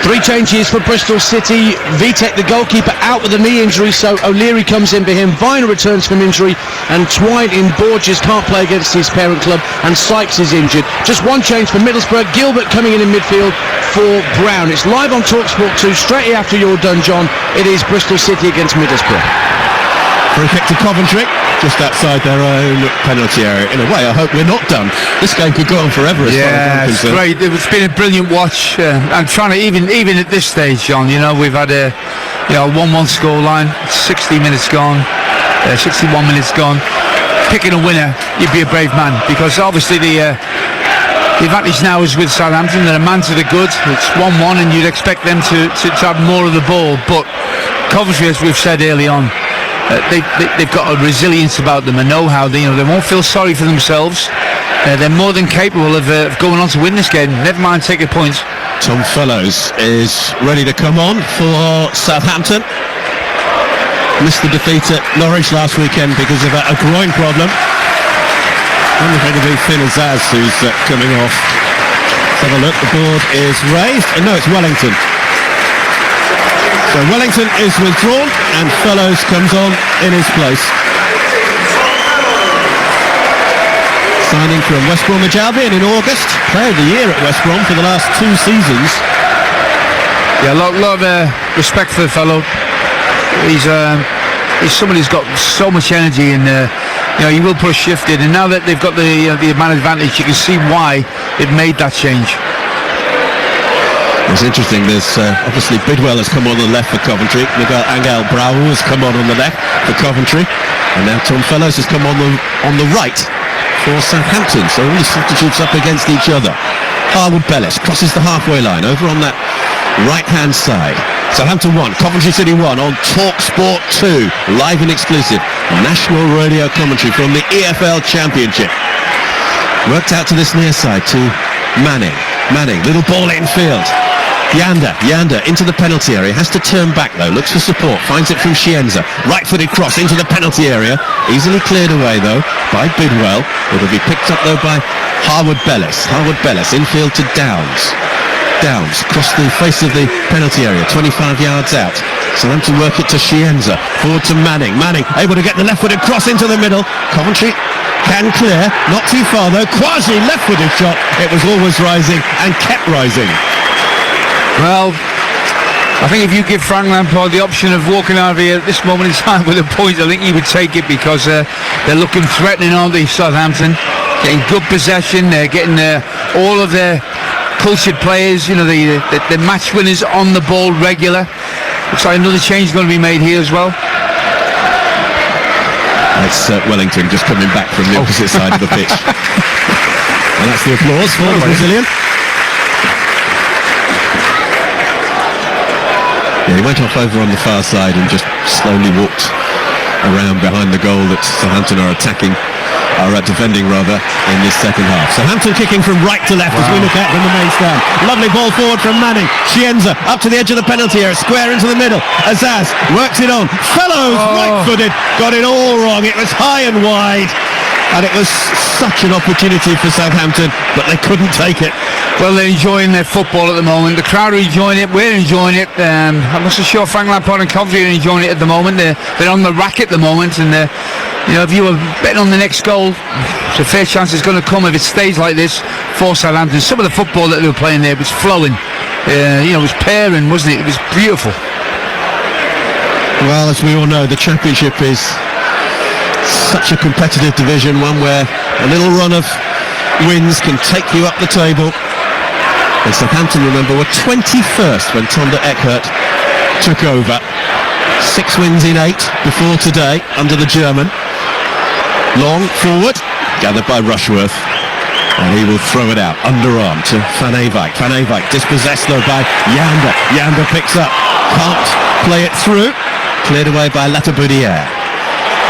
3 changes for Bristol City. Vitek, the goalkeeper, out with a knee injury, so O'Leary comes in for him. Viner returns from injury, and Twine in Borges can't play against his parent club, and Sykes is injured. Just 1 change for Middlesbrough. Gilbert coming in midfield for Brown. It's live on TalkSport 2 straight after you're done, John. It is Bristol City against Middlesbrough. Free kick to Coventry, just outside their own penalty area. In a way, I hope we're not done. This game could go on forever as far as I'm concerned. Great. It's been a brilliant watch. I'm trying to, even at this stage, John, we've had a 1-1 score line, 60 minutes gone, 61 minutes gone. Picking a winner, you'd be a brave man, because obviously the advantage now is with Southampton. They're a man to the good. It's 1-1, and you'd expect them to have more of the ball. But Coventry, as we've said early on, they've got a resilience about them, a know-how. They won't feel sorry for themselves. They're more than capable of going on to win this game. Never mind taking points. Tom Fellows is ready to come on for Southampton. Missed the defeat at Norwich last weekend because of a groin problem. Only going to be Finn Azaz who's coming off. Let's have a look. The board is raised. No, it's Wellington. So Wellington is withdrawn, and Fellows comes on in his place. Signing from West Bromwich Albion in August. Player of the year at West Brom for the last 2 seasons. Yeah, a lot of respect for the fellow. He's somebody who's got so much energy, and he will put a shift in. And now that they've got the man advantage, you can see why they've made that change. It's interesting, there's obviously Bidwell has come on the left for Coventry, Miguel Angel Brau has come on the left for Coventry, and now Tom Fellows has come on the right for Southampton, so all the substitutes up against each other. Harwood Bellis crosses the halfway line over on that right-hand side. Southampton 1, Coventry City 1 on TalkSport 2, live and exclusive national radio commentary from the EFL Championship. Worked out to this near side to Manning. Little ball infield. Yanda into the penalty area. Has to turn back though. Looks for support. Finds it from Shienza. Right-footed cross into the penalty area. Easily cleared away though by Bidwell. It'll be picked up though by Harwood Bellis. Infield to Downs. Across the face of the penalty area. 25 yards out. Southampton work it to Shienza. Forward to Manning. Able to get the left-footed cross into the middle. Coventry can clear. Not too far though. Quasi left-footed shot. It was always rising and kept rising. Well, I think if you give Frank Lampard the option of walking out of here at this moment in time with a point, I think he would take it, because they're looking threatening, aren't they, Southampton? Getting good possession, they're getting all of their cultured players, the match winners on the ball regular. Looks like another change going to be made here as well. It's Wellington just coming back from the opposite side of the pitch. And that's the applause for the Brazilian. Yeah, he went off over on the far side and just slowly walked around behind the goal that Southampton are defending in this second half. Southampton kicking from right to left as we look at from the main stand. Lovely ball forward from Manning. Shienza up to the edge of the penalty area, square into the middle. Azaz works it on. Fellows right-footed, got it all wrong. It was high and wide. And it was such an opportunity for Southampton, but they couldn't take it. Well, they're enjoying their football at the moment. The crowd are enjoying it. We're enjoying it. I'm not so sure Frank Lampard and Coventry are enjoying it at the moment. They're on the rack at the moment, and if you were betting on the next goal, it's a fair chance it's going to come if it stays like this for Southampton. Some of the football that they were playing there was flowing. It was pairing, wasn't it? It was beautiful. Well, as we all know, the Championship is such a competitive division, one where a little run of wins can take you up the table. And Southampton, remember, were 21st when Tonda Eckert took over. 6 wins in 8 before today under the German. Long forward, gathered by Rushworth, and he will throw it out underarm to Van Eyck. Van Eyck dispossessed though by Yanda. Yanda picks up, can't play it through, cleared away by Lataboudiere.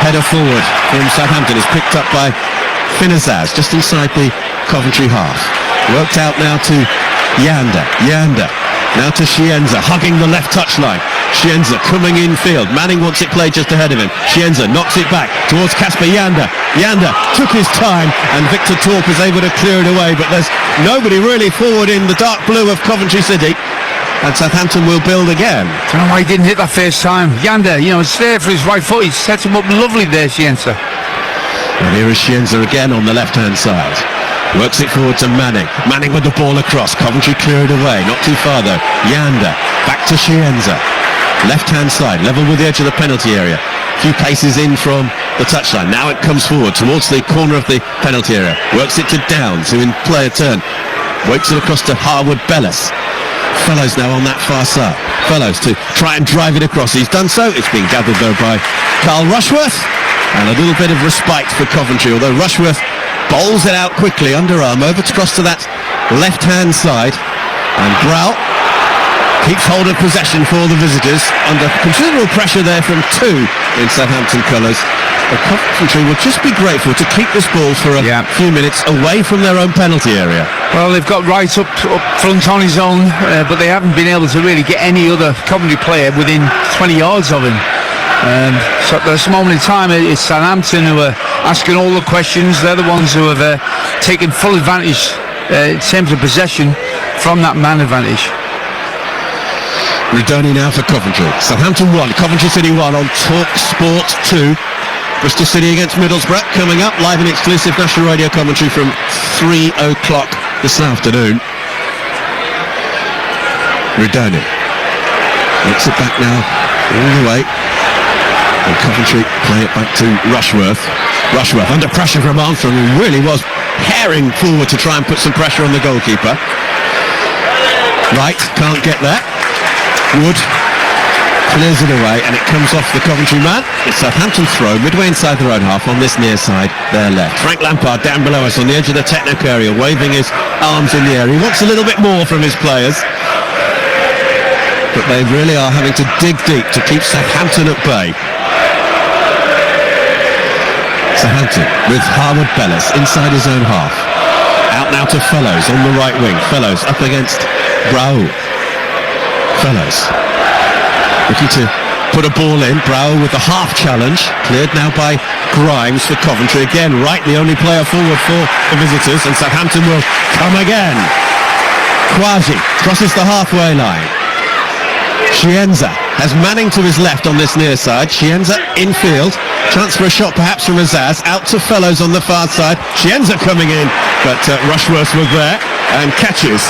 Header forward from Southampton is picked up by Finazaz just inside the Coventry half. Worked out now to Yanda. Now to Shienza, hugging the left touchline. Shienza coming infield. Manning wants it played just ahead of him. Shienza knocks it back towards Casper Yanda. Yanda took his time, and Victor Torp is able to clear it away, but there's nobody really forward in the dark blue of Coventry City. And Southampton will build again. I don't know why he didn't hit that first time. Yanda, it's there for his right foot. He sets him up lovely there, Shienza. And here is Shienza again on the left-hand side. Works it forward to Manning. Manning with the ball across. Coventry cleared away. Not too far though. Yanda. Back to Shienza. Left-hand side. Level with the edge of the penalty area. A few paces in from the touchline. Now it comes forward towards the corner of the penalty area. Works it to Downs, who in play a turn. Wakes it across to Harwood Bellis. Fellows now on that far side. Fellows to try and drive it across. He's done so. It's been gathered though by Carl Rushworth. And a little bit of respite for Coventry, although Rushworth bowls it out quickly, underarm, over to cross to that left-hand side. And Grau keeps hold of possession for the visitors, under considerable pressure there from 2 in Southampton colours. But Coventry will just be grateful to keep this ball for a few minutes away from their own penalty area. Well, they've got right up front on his own, but they haven't been able to really get any other Coventry player within 20 yards of him. So at this moment in time, it's Southampton who are asking all the questions. They're the ones who have taken full advantage in terms of possession from that man advantage. Redoni now for Coventry. Southampton 1, Coventry City 1 on Talk Sport 2. Bristol City against Middlesbrough coming up, live and exclusive national radio commentary from 3 o'clock this afternoon. Redoni makes it back now all the way. And Coventry play it back to Rushworth. Rushworth under pressure from Armstrong, who really was herring forward to try and put some pressure on the goalkeeper. Right, can't get that. Wood clears it away, and it comes off the Coventry man. It's Southampton throw midway inside their own half on this near side, their left. Frank Lampard down below us on the edge of the technical area, waving his arms in the air. He wants a little bit more from his players, but they really are having to dig deep to keep Southampton at bay. Southampton with Harwood Bellis inside his own half. Out now to Fellows on the right wing. Fellows up against Brau. Fellows looking to put a ball in. Brau with the half challenge. Cleared now by Grimes for Coventry. Again, Wright the only player forward for the visitors, and Southampton will come again. Quasi crosses the halfway line. Chienza has Manning to his left on this near side. Chienza infield. Chance for a shot perhaps from Azaz. Out to Fellows on the far side. Chienza coming in, but Rushworth was there and catches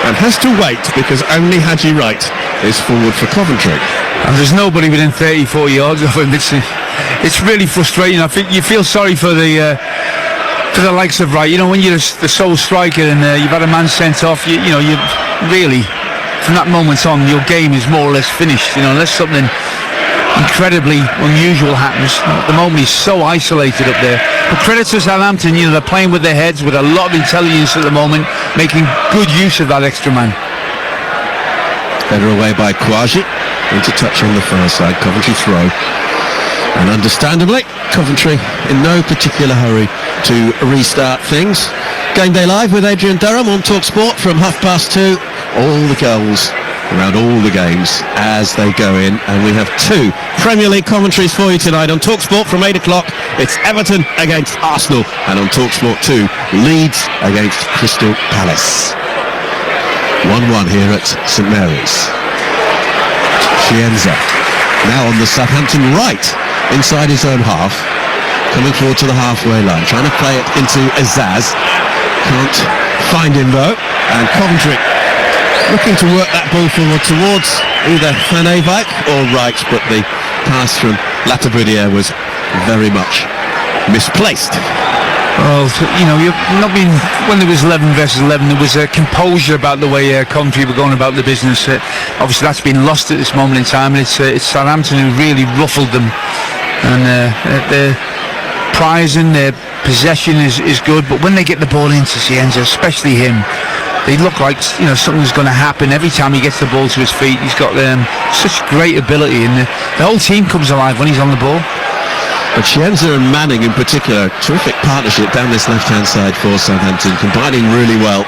and has to wait because only Haji Wright is forward for Coventry. And there's nobody within 30-40 yards of him. It's really frustrating. I think you feel sorry for the likes of Wright. You know, when you're the sole striker and you've had a man sent off, you really, from that moment on, your game is more or less finished. You know, unless something incredibly unusual happens. At the moment, he's so isolated up there. But credit to Southampton, they're playing with their heads with a lot of intelligence at the moment, making good use of that extra man. Header away by Quasi. Into touch on the far side. Coventry throw. And understandably, Coventry in no particular hurry to restart things. Game Day Live with Adrian Durham on TalkSport from 2:30. All the goals around all the games as they go in, and we have 2 Premier League commentaries for you tonight on TalkSport from 8 o'clock. It's Everton against Arsenal, and on TalkSport 2, Leeds against Crystal Palace. 1-1 here at St Mary's. Chienza now on the Southampton right, inside his own half, coming forward to the halfway line, trying to play it into Azaz. Can't find him though, and Coventry looking to work that ball forward towards either Van Eyck or Wright, but the pass from Latibudier was very much misplaced. Well, you've not been, when there was 11 versus 11, there was a composure about the way Coventry were going about the business. Obviously that's been lost at this moment in time, and it's Southampton who really ruffled them, and their prizing, their possession is good, but when they get the ball into Cienza, especially him, they look like something's going to happen every time he gets the ball to his feet. He's got such great ability, and the whole team comes alive when he's on the ball. But Chienza and Manning in particular, terrific partnership down this left-hand side for Southampton, combining really well.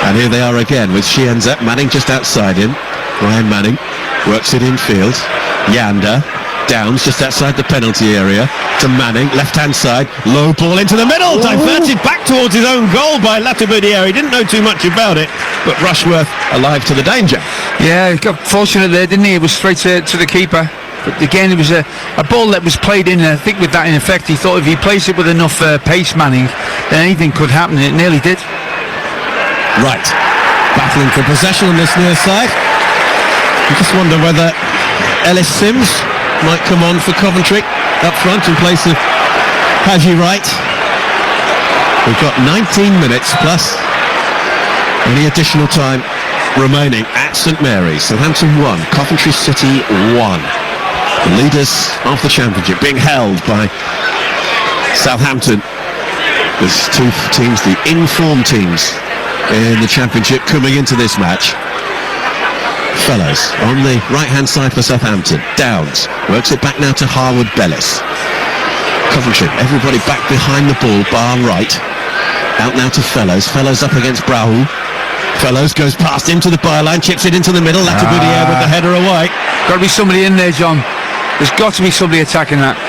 And here they are again with Chienza, Manning just outside him. Ryan Manning works it infield. Yanda, Downs just outside the penalty area to Manning, left-hand side, low ball into the middle, diverted back towards his own goal by Latibudier. He didn't know too much about it, but Rushworth alive to the danger. Yeah, he got fortunate there, didn't he? It was straight to the keeper. But again, it was a ball that was played in, I think with that in effect, he thought if he placed it with enough pace, Manning, then anything could happen, and it nearly did. Right, battling for possession on this near side. You just wonder whether Ellis Sims might come on for Coventry up front in place of Haji Wright. We've got 19 minutes plus any additional time remaining at St Mary's. Southampton 1, Coventry City 1. The leaders of the championship being held by Southampton. There's 2 teams, the informed teams in the championship, coming into this match. Fellows on the right-hand side for Southampton. Downs works it back now to Harwood Bellis. Coventry, everybody back behind the ball, bar Wright. Out now to Fellows. Fellows up against Brahul. Fellows goes past him to the byline, chips it into the middle. Latibudier with the header away. Got to be somebody in there, John. There's got to be somebody attacking that.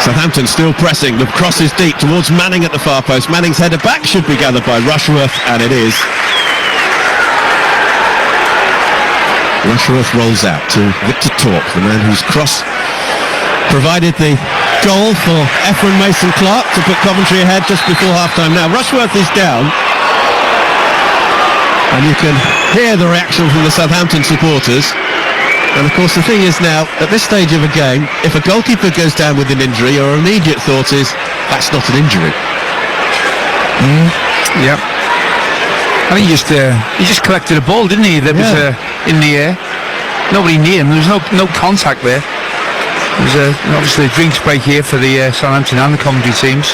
Southampton still pressing. The cross is deep towards Manning at the far post. Manning's header back should be gathered by Rushworth, and it is. Rushworth rolls out to Victor Torp, the man whose cross provided the goal for Ephraim Mason-Clark to put Coventry ahead just before half-time. Now Rushworth is down, and you can hear the reaction from the Southampton supporters. And of course the thing is now, at this stage of a game, if a goalkeeper goes down with an injury, your immediate thought is, that's not an injury. Yep. I think he just collected a ball, didn't he? That was in the air. Nobody near him. There was no contact there. There's obviously a drinks break here for the Southampton and the Coventry teams.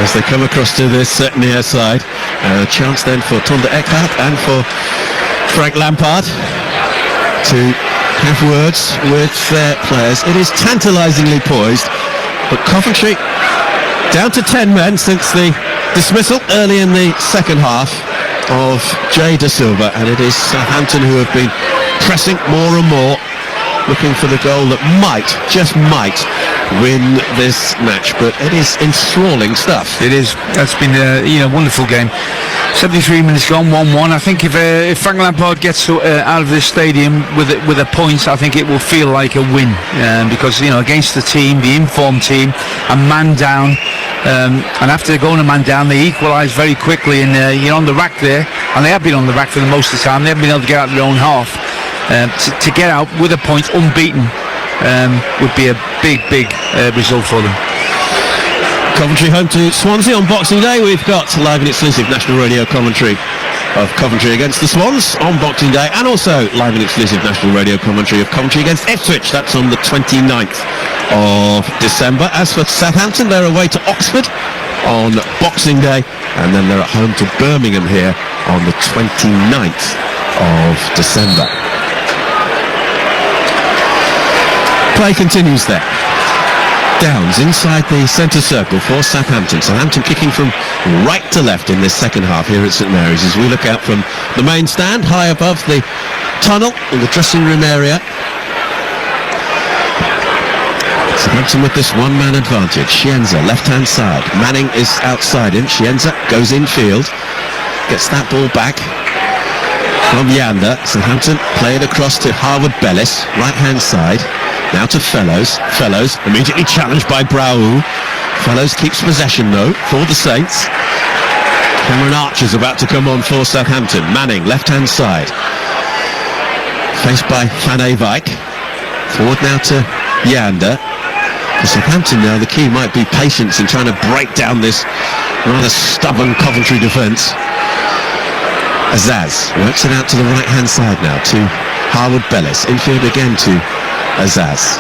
As they come across to this near side, a chance then for Tonda Eckhart and for Frank Lampard to have words with their players. It is tantalisingly poised, but Coventry down to 10 men since the Dismissal early in the second half of Jay Da Silva, and it is Southampton who have been pressing more and more, looking for the goal that might, just might, win this match. But it is enthralling stuff. It is. That's been a wonderful game. 73 minutes gone, 1-1. I think if Frank Lampard gets out of this stadium with a point, I think it will feel like a win, because against the informed team, a man down, and after going a man down, they equalise very quickly, and you're on the rack there, and they have been on the rack for the most of the time. They haven't been able to get out of their own half. To get out with a point unbeaten would be a big result for them. Coventry home to Swansea on Boxing Day. We've got live and exclusive national radio commentary of Coventry against the Swans on Boxing Day, and also live and exclusive national radio commentary of Coventry against Ipswich. That's on the 29th of December. As for Southampton, they're away to Oxford on Boxing Day, and then they're at home to Birmingham here on the 29th of December. Play continues there. Downs inside the centre circle for Southampton. Southampton kicking from right to left in this second half here at St Mary's, as we look out from the main stand high above the tunnel in the dressing room area. Southampton with this one-man advantage. Scienza left hand side, Manning is outside him. Scienza goes infield, gets that ball back from Yander. Southampton play it across to Harwood Bellis, right hand side. Now to Fellows. Fellows immediately challenged by Brau. Fellows keeps possession though for the Saints. Cameron Archer's about to come on for Southampton. Manning, left hand side. Faced by Van Eyck. Forward now to Yander. For Southampton now, the key might be patience in trying to break down this rather stubborn Coventry defence. Azaz works it out to the right hand side now to Harwood Bellis. Infield again to Azaz.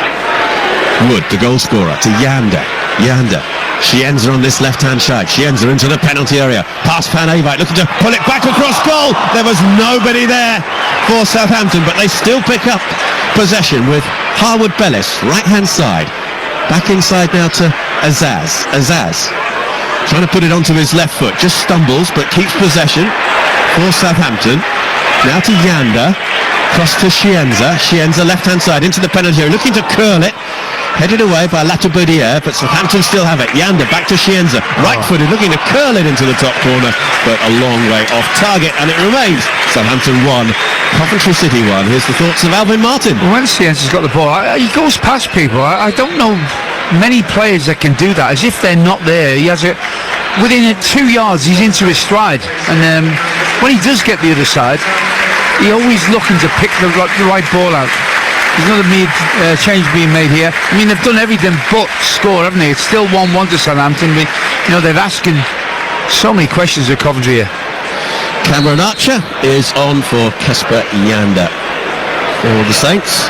Wood, the goal scorer, to Yander. Yander. Scienza on this left-hand side. Scienza into the penalty area. Past Van Eyck, looking to pull it back across goal. There was nobody there for Southampton, but they still pick up possession with Harwood Bellis, right-hand side. Back inside now to Azaz. Azaz trying to put it onto his left foot. Just stumbles, but keeps possession for Southampton. Now to Yander. Cross to Scienza. Scienza left-hand side into the penalty area, looking to curl it. Headed away by Latiboudiere, but Southampton still have it. Yander back to Scienza. Right-footed, looking to curl it into the top corner, but a long way off target, and it remains Southampton 1, Coventry City 1. Here's the thoughts of Alvin Martin. Well, when Scienza's got the ball, he goes past people. I don't know many players that can do that, as if they're not there. He has it within 2 yards, he's into his stride, and when he does get the other side, he's always looking to pick the right ball out. There's another change being made here. I mean, they've done everything but score, haven't they? It's still 1-1 to Southampton. They're asking so many questions of Coventry here. Cameron Archer is on for Kasper Yander for the Saints.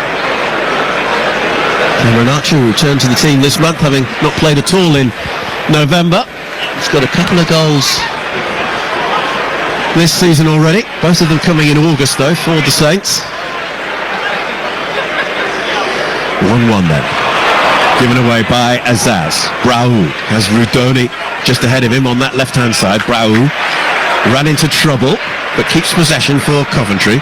Cameron Archer returned to the team this month, having not played at all in November. He's got a couple of goals this season already, both of them coming in August though for the Saints. 1-1 then, given away by Azaz. Brau has Rudoni just ahead of him on that left hand side. Brau ran into trouble but keeps possession for Coventry.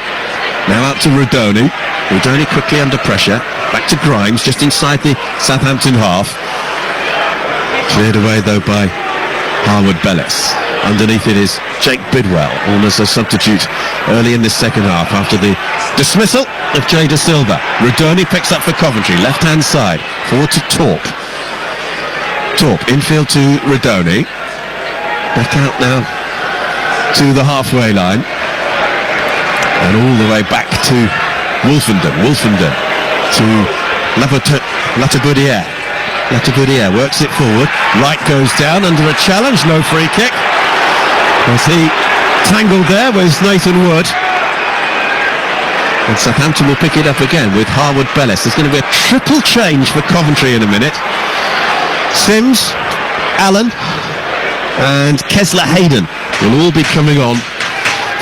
Now out to Rudoni. Rudoni quickly under pressure, back to Grimes just inside the Southampton half. Cleared away though by Harwood Bellis. Underneath it is Jake Bidwell, on as a substitute early in this second half after the dismissal of Jay Da Silva. Rudoni picks up for Coventry, left-hand side, forward to Torp. Torp, infield to Rudoni. Back out now to the halfway line. And all the way back to Wolfenden. Wolfenden to Latiboudiere. Latiboudiere works it forward. Wright goes down under a challenge, no free kick. As he tangled there with Nathan Wood. And Southampton will pick it up again with Harwood Bellis. There's going to be a triple change for Coventry in a minute. Sims, Allen and Kesler Hayden will all be coming on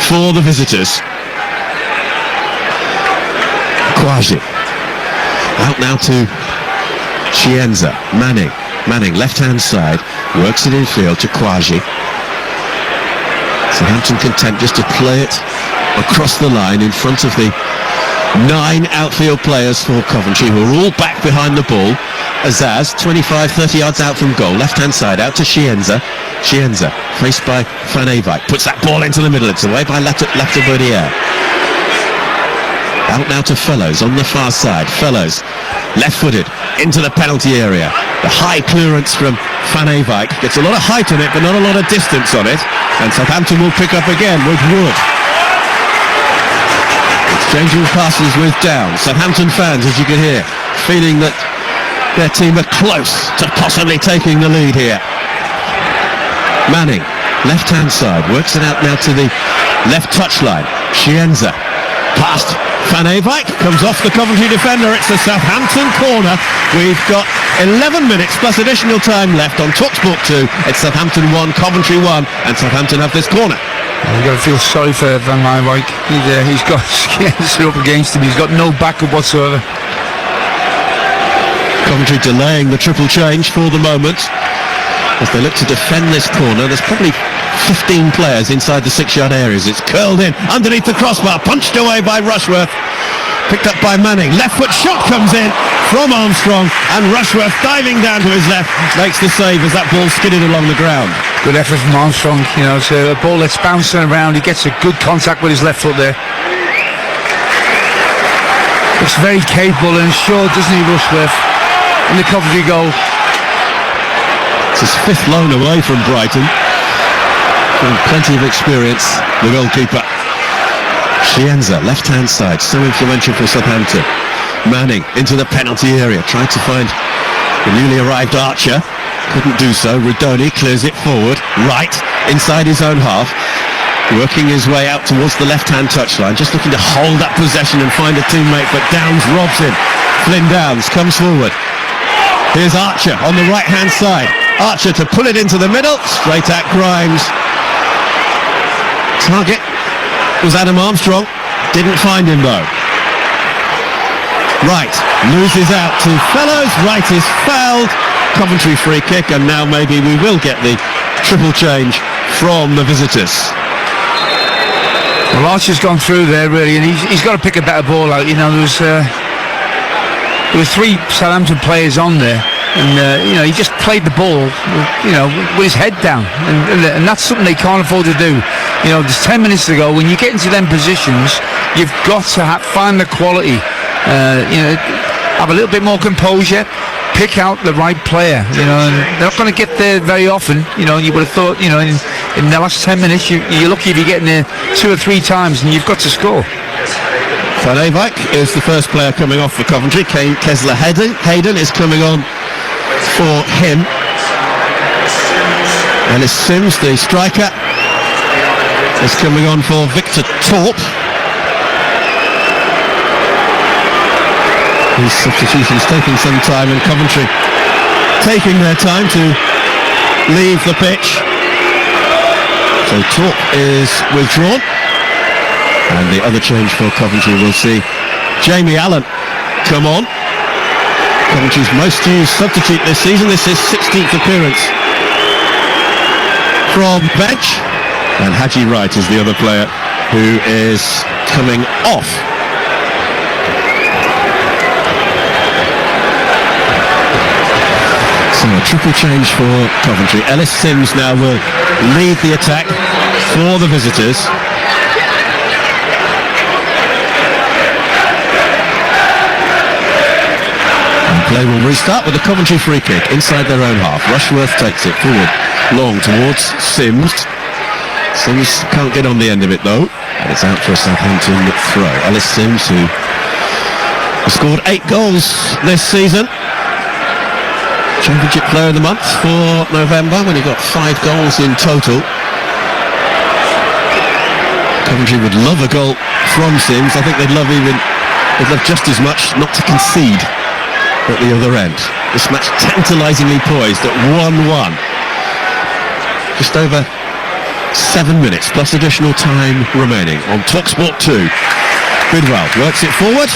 for the visitors. Quasi. Out now to Scienza. Manning left-hand side, works it in field to Quasi. Southampton content just to play it across the line in front of the 9 outfield players for Coventry, who are all back behind the ball. Azaz, 25-30 yards out from goal, left-hand side, out to Chienza. Chienza, faced by Van Ewijk, puts that ball into the middle. It's away by Laftabudier. Out now to Fellows on the far side. Fellows, left-footed, into the penalty area. The high clearance from Van Ewijk gets a lot of height on it, but not a lot of distance on it. And Southampton will pick up again with Wood. Exchanging passes with Downs. Southampton fans, as you can hear, feeling that their team are close to possibly taking the lead here. Manning, left-hand side, works it out now to the left touchline. Chienza, past Van Ewijk, comes off the Coventry defender. It's a Southampton corner. We've got 11 minutes plus additional time left on TalkSport 2. It's Southampton 1, Coventry 1, and Southampton have this corner. You've got to feel sorry for Van Ewijk. He's got Chienza up against him. He's got no backup whatsoever. Coventry delaying the triple change for the moment as they look to defend this corner. There's probably 15 players inside the 6-yard areas. It's curled in underneath the crossbar, punched away by Rushworth, picked up by Manning. Left foot shot comes in from Armstrong, and Rushworth diving down to his left makes the save as that ball skidded along the ground. Good effort from Armstrong. It's a ball that's bouncing around. He gets a good contact with his left foot there. Looks very capable and sure, doesn't he, Rushworth? In the Coventry goal. It's his 5th loan away from Brighton. Plenty of experience, the goalkeeper. Chienza, left-hand side, so influential for Southampton. Manning into the penalty area, tried to find the newly arrived Archer. Couldn't do so. Rodoni clears it forward, right, inside his own half. Working his way out towards the left-hand touchline, just looking to hold that possession and find a teammate, but Downs robs him. Flynn Downs comes forward. Here's Archer on the right-hand side. Archer to pull it into the middle, straight at Grimes. Target was Adam Armstrong, didn't find him though. Wright loses out to Fellows. Wright is fouled. Coventry free kick, and now maybe we will get the triple change from the visitors. Well, Archer's gone through there really, and he's got to pick a better ball out. There was 3 Southampton players on there, and he just played the ball, with his head down, and that's something they can't afford to do. Just 10 minutes ago, when you get into them positions, you've got to find the quality. Have a little bit more composure, pick out the right player. And they're not going to get there very often. And you would have thought, in the last 10 minutes, you're lucky if you're getting there 2 or 3 times, and you've got to score. Van Ewijk is the first player coming off for Coventry. Kessler Hayden is coming on for him. Ellis Sims, the striker, is coming on for Victor Torp. These substitutions taking some time, and Coventry taking their time to leave the pitch. So Torp is withdrawn. And the other change for Coventry, will see Jamie Allen come on. Coventry's most used substitute this season. This is 16th appearance from bench. And Haji Wright is the other player who is coming off. So a triple change for Coventry. Ellis Sims now will lead the attack for the visitors. Play will restart with a Coventry free kick inside their own half. Rushworth takes it forward, long towards Sims. Sims can't get on the end of it though, and it's out for a Southampton throw. Ellis Sims, who has scored 8 goals this season. Championship Player of the Month for November, when he got 5 goals in total. Coventry would love a goal from Sims. I think they'd love just as much not to concede at the other end. This match tantalisingly poised at 1-1. Just over 7 minutes plus additional time remaining on TalkSport 2. Bidwell works it forward,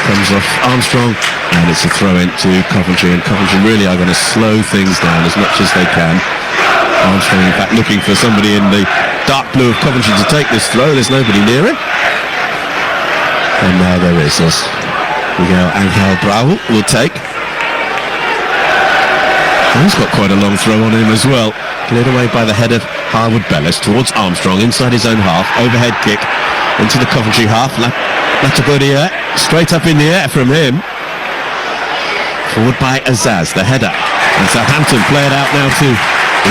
comes off Armstrong, and it's a throw in to Coventry, and Coventry really are going to slow things down as much as they can. Armstrong in fact looking for somebody in the dark blue of Coventry to take this throw. There's nobody near him. And now there is, as Miguel Angel Bravo will take. And he's got quite a long throw on him as well. Cleared away by the head of Harwood Bellis towards Armstrong, inside his own half. Overhead kick into the Coventry half. Latabodia straight up in the air from him. Forward by Azaz, the header. And Southampton play it out now to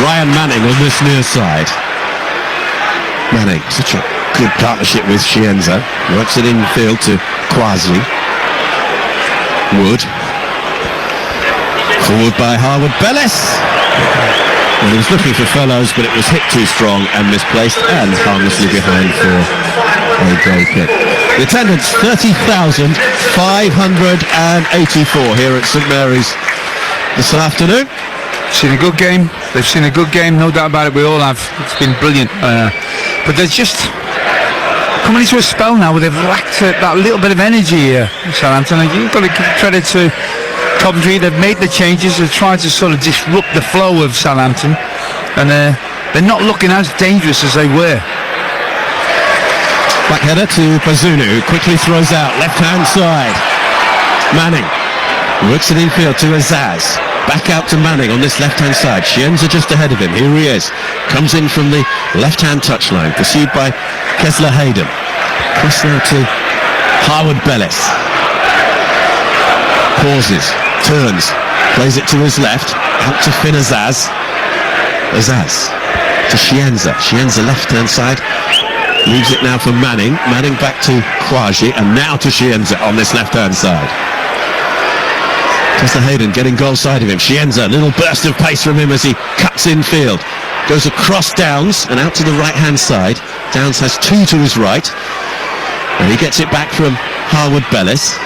Ryan Manning on this near side. Manning, such a good partnership with Chienza. Works it infield to Quasi. Wood. Forward by Harwood Bellis. Well, he was looking for Fellows, but it was hit too strong and misplaced and harmlessly behind for a goal kick. The attendance, 30,584 here at St Mary's this afternoon. Seen a good game. They've seen a good game, no doubt about it. We all have. It's been brilliant. But they're just coming into a spell now where they've lacked that little bit of energy here, Southampton. You've got to give credit to Coventry. They've made the changes. They've tried to sort of disrupt the flow of Southampton, and they're not looking as dangerous as they were. Back header to Bazunu, who quickly throws out left hand side. Manning works it infield to Azaz. Back out to Manning on this left hand side. Chienza just ahead of him. Here he is. Comes in from the left hand touchline, pursued by Kessler Hayden. Cross now to Harwood Bellis. Pauses, turns, plays it to his left, out to Finn Azaz. Azaz to Chienza. Chienza left hand side. Leaves it now for Manning. Manning back to Quasi, and now to Chienza on this left hand side. Kessler Hayden getting goal side of him. Chienza, little burst of pace from him as he cuts in field. Goes across Downs and out to the right hand side. Downs has two to his right. And he gets it back from Harwood Bellis.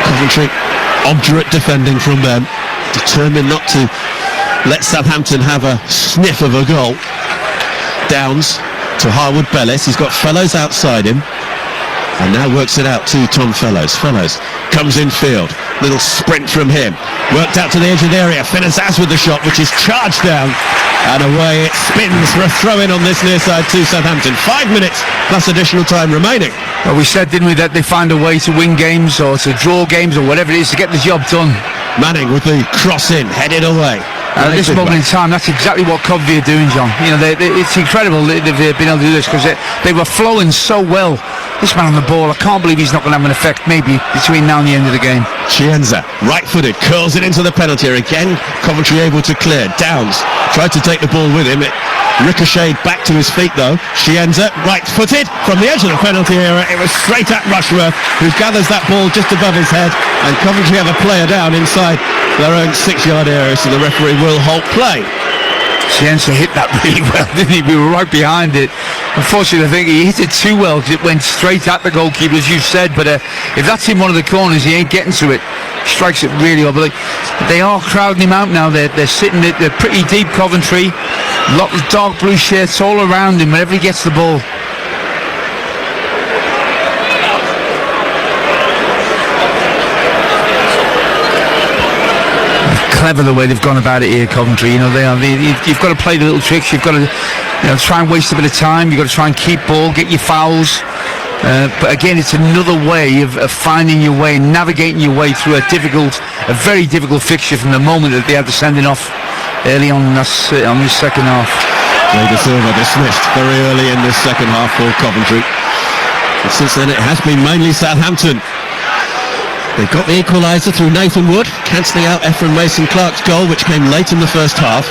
Coventry, obdurate defending from them. Determined not to let Southampton have a sniff of a goal. Downs to Harwood Bellis. He's got Fellows outside him. And now works it out to Tom Fellows. Fellows comes in field. Little sprint from him. Worked out to the edge of the area. Finn Azaz with the shot, which is charged down. And away it spins for a throw-in on this near side to Southampton. 5 minutes plus additional time remaining. Well, we said, didn't we, that they find a way to win games or to draw games or whatever it is to get the job done. Manning with the cross in, headed away. At this moment in time, that's exactly what Coventry are doing, John. You know, it's incredible they've been able to do this because they were flowing so well. This man on the ball, I can't believe he's not going to have an effect maybe between now and the end of the game. Chienza, right-footed, curls it into the penalty area. Again, Coventry able to clear. Downs tried to take the ball with him. It ricocheted back to his feet though. Chienza, right-footed from the edge of the penalty area. It was straight at Rushworth, who gathers that ball just above his head, and Coventry have a player down inside their own 6-yard area, so the referee will halt play. Chienza hit that really well, didn't he? We were right behind it. Unfortunately, I think he hit it too well because it went straight at the goalkeeper, as you said. But if that's in one of the corners, he ain't getting to it. Strikes it really well. But they are crowding him out now. They're sitting. They're pretty deep, Coventry. A lot of dark blue shirts all around him whenever he gets the ball. Clever the way they've gone about it here, Coventry. You know, you've got to play the little tricks. You've got to, try and waste a bit of time. You've got to try and keep ball, get your fouls. But again, it's another way of finding your way, navigating your way through a very difficult fixture from the moment that they had the sending off early on this second half. Leda Silva dismissed very early in this second half for Coventry. And since then, it has been mainly Southampton. They got the equaliser through Nathan Wood, cancelling out Ephraim Mason-Clark's goal, which came late in the first half.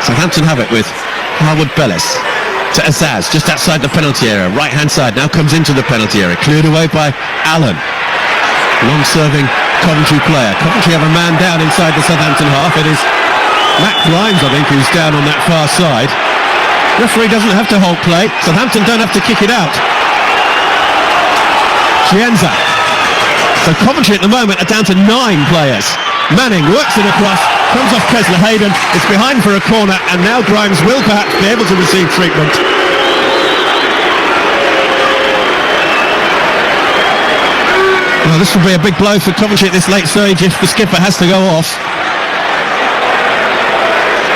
Southampton have it with Harwood Bellis to Azaz, just outside the penalty area, right-hand side, now comes into the penalty area, cleared away by Allen. Long-serving Coventry player. Coventry have a man down inside the Southampton half. It is Matt Grimes, I think, who's down on that far side. Referee doesn't have to hold play. Southampton don't have to kick it out. Chienza. So Coventry at the moment are down to 9 players. Manning works it across, comes off Kessler Hayden, it's behind for a corner, and now Grimes will perhaps be able to receive treatment. Well, this will be a big blow for Coventry at this late stage if the skipper has to go off.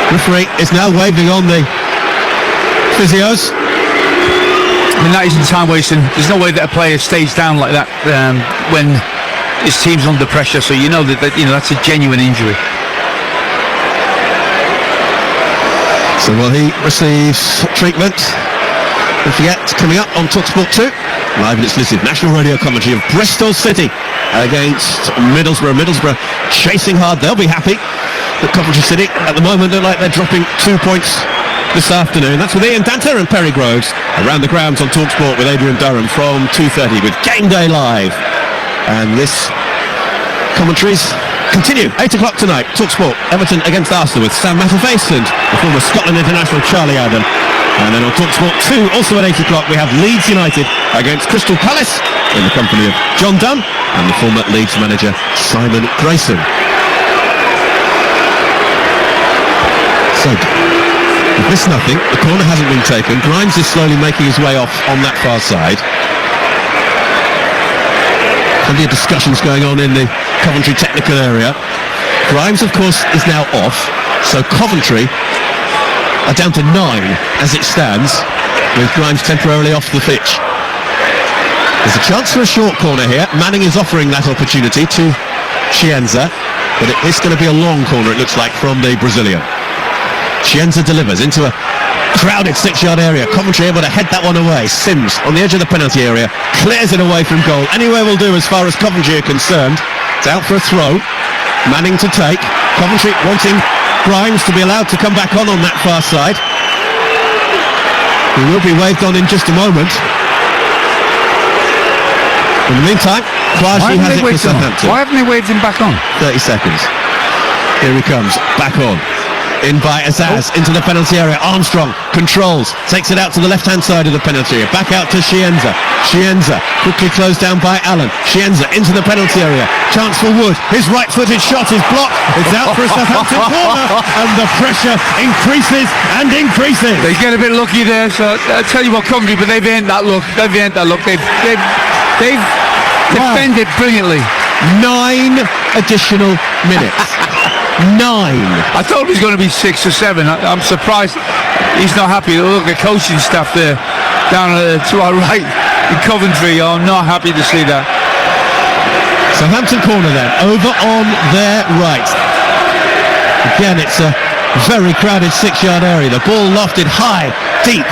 Referee is now waving on the physios. I mean, that isn't time wasting. There's no way that a player stays down like that when his team's under pressure. So you know that that's a genuine injury. So while he receives treatment, don't forget, coming up on TalkSport 2, live and exclusive national radio commentary of Bristol City against Middlesbrough. Middlesbrough chasing hard. They'll be happy that Coventry City at the moment look like they're dropping 2 points this afternoon. That's with Ian Danter and Perry Groves around the grounds on TalkSport with Adrian Durham from 2:30 with Game Day Live. And this commentaries continue 8 o'clock tonight. TalkSport Everton against Arsenal with Sam Matterface and the former Scotland international Charlie Adam. And then on TalkSport 2 also at 8 o'clock we have Leeds United against Crystal Palace in the company of John Dunn and the former Leeds manager Simon Grayson. So with this nothing, the corner hasn't been taken. Grimes is slowly making his way off on that far side. Plenty of discussions going on in the Coventry technical area. Grimes, of course, is now off, so Coventry are down to 9 as it stands, with Grimes temporarily off the pitch. There's a chance for a short corner here. Manning is offering that opportunity to Chienza, but it's going to be a long corner, it looks like, from the Brazilian. Chienza delivers into a crowded 6-yard area. Coventry able to head that one away. Sims on the edge of the penalty area clears it away from goal. Anywhere will do as far as Coventry are concerned. It's out for a throw. Manning to take. Coventry wanting Grimes to be allowed to come back on that far side. He will be waved on in just a moment. In the meantime, Quasi has it for Southampton. Why haven't they waved him back on? 30 seconds. Here he comes, back on. In by Azaz, into the penalty area. Armstrong controls, takes it out to the left-hand side of the penalty area. Back out to Chienza. Chienza quickly closed down by Allen. Chienza into the penalty area. Chance for Wood. His right-footed shot is blocked. It's out for a Southampton corner, and the pressure increases and increases. They get a bit lucky there. So I tell you what, Coventry, but they've earned that look. They've defended brilliantly. 9 additional minutes. 9. I thought it was going to be 6 or 7. I'm surprised he's not happy. Look at the coaching staff there down to our right in Coventry. I'm not happy to see that. Southampton corner then, over on their right. Again, it's a very crowded 6-yard area. The ball lofted high, deep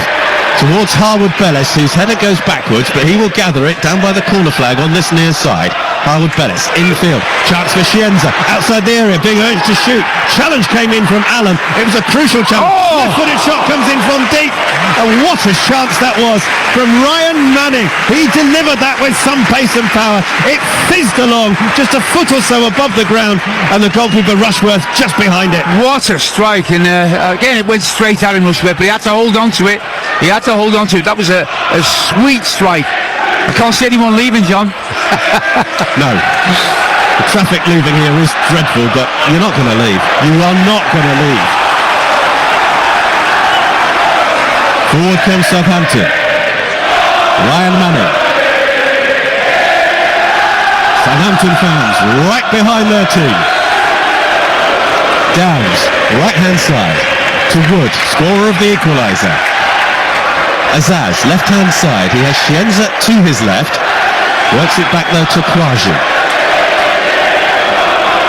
towards Harwood Bellis, whose header goes backwards, but he will gather it down by the corner flag on this near side. Harwood Bellis, infield, chance for Chienza, outside the area, being urged to shoot. Challenge came in from Allen. It was a crucial challenge. Left-footed shot comes in from deep. And what a chance that was from Ryan Manning. He delivered that with some pace and power. It fizzed along just a foot or so above the ground, and the goalkeeper Rushworth just behind it. What a strike. And again, it went straight at him, Rushworth, but he had to hold on to it. That was a sweet strike. I can't see anyone leaving, John. No. The traffic leaving here is dreadful, but you're not going to leave. You are not going to leave. Forward comes Southampton. Ryan Manning. Southampton fans right behind their team. Downs, right-hand side to Wood, scorer of the equaliser. Azaz, left-hand side. He has Chienza to his left. Works it back though to Quasi.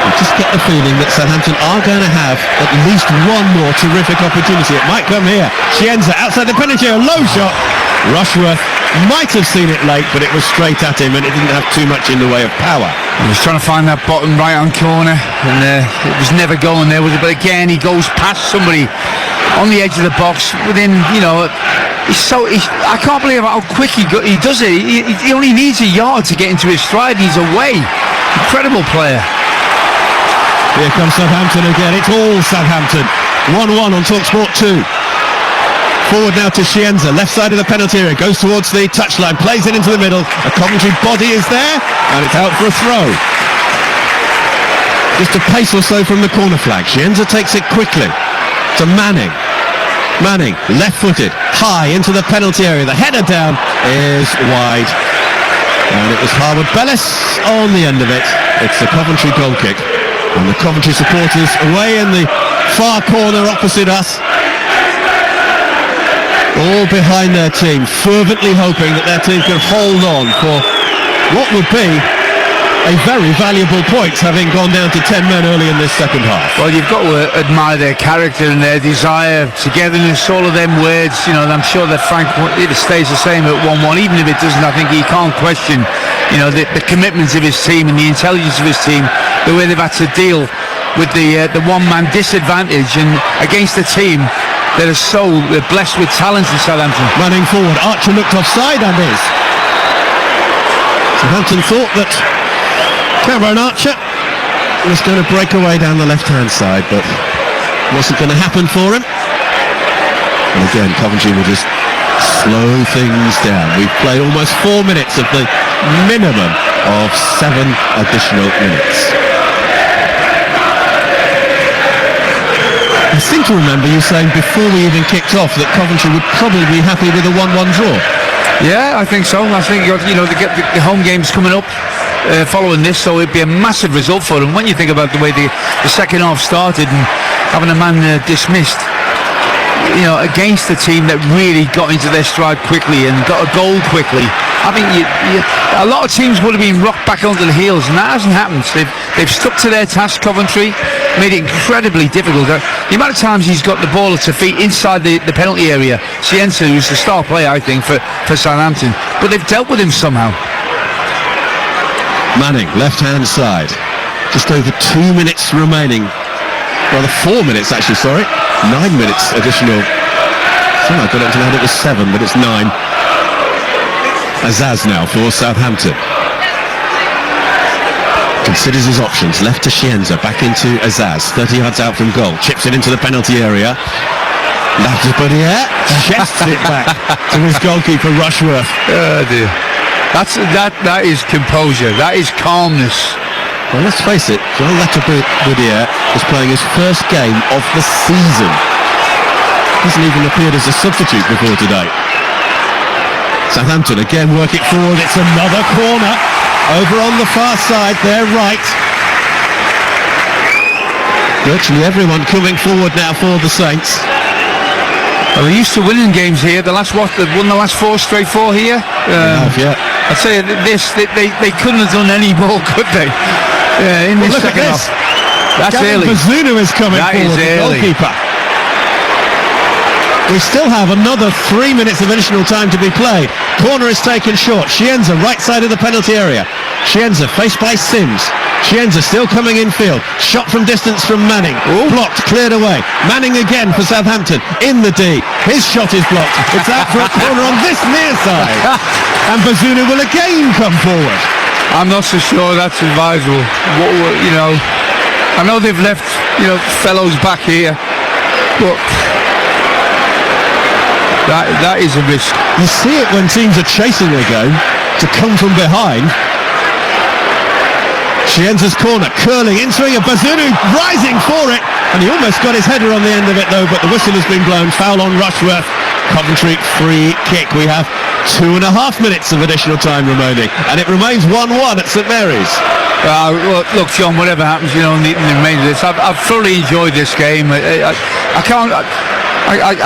You just get the feeling that Southampton are going to have at least one more terrific opportunity. It might come here. Chienza outside the penalty, a low shot. Rushworth might have seen it late, but it was straight at him and it didn't have too much in the way of power. He was trying to find that bottom right-hand corner, and it was never going there, was it? But again, he goes past somebody on the edge of the box within, I can't believe how quick he does it. He only needs a yard to get into his stride. He's away. Incredible player. Here comes Southampton again. It's all Southampton. 1-1 on TalkSport 2. Forward now to Chienza, left side of the penalty area, goes towards the touchline, plays it into the middle. A Coventry body is there, and it's out for a throw. Just a pace or so from the corner flag. Chienza takes it quickly to Manning. Manning, left-footed, high into the penalty area. The header down is wide. And it was Harwood Bellis on the end of it. It's the Coventry goal kick. And the Coventry supporters away in the far corner opposite us. all behind their team, fervently hoping that their team can hold on for what would be a very valuable point, having gone down to 10 men early in this second half. Well, you've got to admire their character and their desire, togetherness, all of them words. You know, and I'm sure that Frank, it stays the same at 1-1. Even if it doesn't, I think he can't question, you know, the commitment of his team and the intelligence of his team, the way they've had to deal with the one-man disadvantage and against a team that is so blessed with talent in Southampton. Running forward, Archer looked offside and is. Southampton thought that Cameron Archer was going to break away down the left-hand side, but wasn't going to happen for him. And again, Coventry will just slow things down. We've played almost 4 minutes of the minimum of 7 additional minutes. I seem to remember you saying before we even kicked off that Coventry would probably be happy with a 1-1 draw. Yeah, I think so. I think you know the home game's coming up following this, so it'd be a massive result for them. When you think about the way the second half started and having a man dismissed, you know, against a team that really got into their stride quickly and got a goal quickly, I think a lot of teams would have been rocked back onto the heels, and that hasn't happened. They've stuck to their task. Coventry made it incredibly difficult. The amount of times he's got the ball at his feet inside the penalty area, Cienza, who's the star player, I think, for Southampton, but they've dealt with him somehow. Manning, left-hand side. Just over 2 minutes remaining. Rather 4 minutes, actually, sorry. 9 minutes additional. So I got it to it was 7, but it's 9. Azaz now for Southampton. Considers his options. Left to Cienza, back into Azaz. 30 yards out from goal. Chips it into the penalty area. Left to Boudier. Chests it back to his goalkeeper, Rushworth. Oh dear. That is composure. That is calmness. Well, let's face it, Jean Boudier is playing his first game of the season. Hasn't even appeared as a substitute before today. Southampton again work it forward. It's another corner over on the far side, their right. Virtually everyone coming forward now for the Saints. Well, they're used to winning games here. They've won the last 4 straight 4 here. Yeah. I'd say they couldn't have done any more, could they? In this second half. That's early. Bazunu is coming forward, the goalkeeper. We still have another 3 minutes of additional time to be played. Corner is taken short. Cienza, right side of the penalty area. Cienza faced by Sims. Cienza still coming infield. Shot from distance from Manning. Ooh. Blocked, cleared away. Manning again for Southampton. In the D. His shot is blocked. It's out for a corner on this near side. And Bazunu will again come forward. I'm not so sure that's advisable. You know, I know they've left, you know, fellows back here, but that is a risk. You see it when teams are chasing a game to come from behind. Cienza's corner, curling in swing of Bazunu, rising for it, and he almost got his header on the end of it though, but the whistle has been blown. Foul on Rushworth. Coventry free kick. We have 2.5 minutes of additional time remaining, and it remains 1-1 at St Mary's. Well, look, John, whatever happens, you know, in the remainder of this, I've thoroughly enjoyed this game. I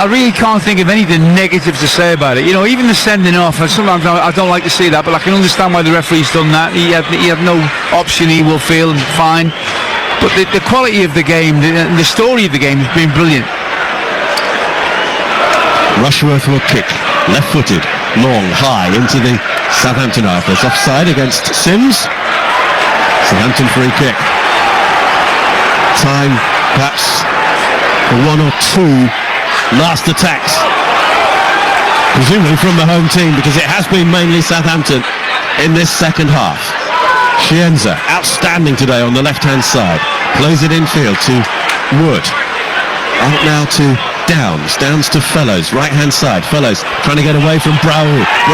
really can't think of anything negative to say about it. You know, even the sending off, sometimes I don't like to see that, but I can understand why the referee's done that. He had no option, he will feel fine. But the quality of the game, the story of the game has been brilliant. Rushworth will kick, left-footed, long, high, into the Southampton half. There's offside against Sims. Southampton free kick. Time, perhaps, for 1 or 2 last attacks, presumably from the home team, because it has been mainly Southampton in this second half. Cienza, outstanding today on the left-hand side, plays it infield to Wood. Out now to Downs to Fellows, right-hand side. Fellows trying to get away from Brow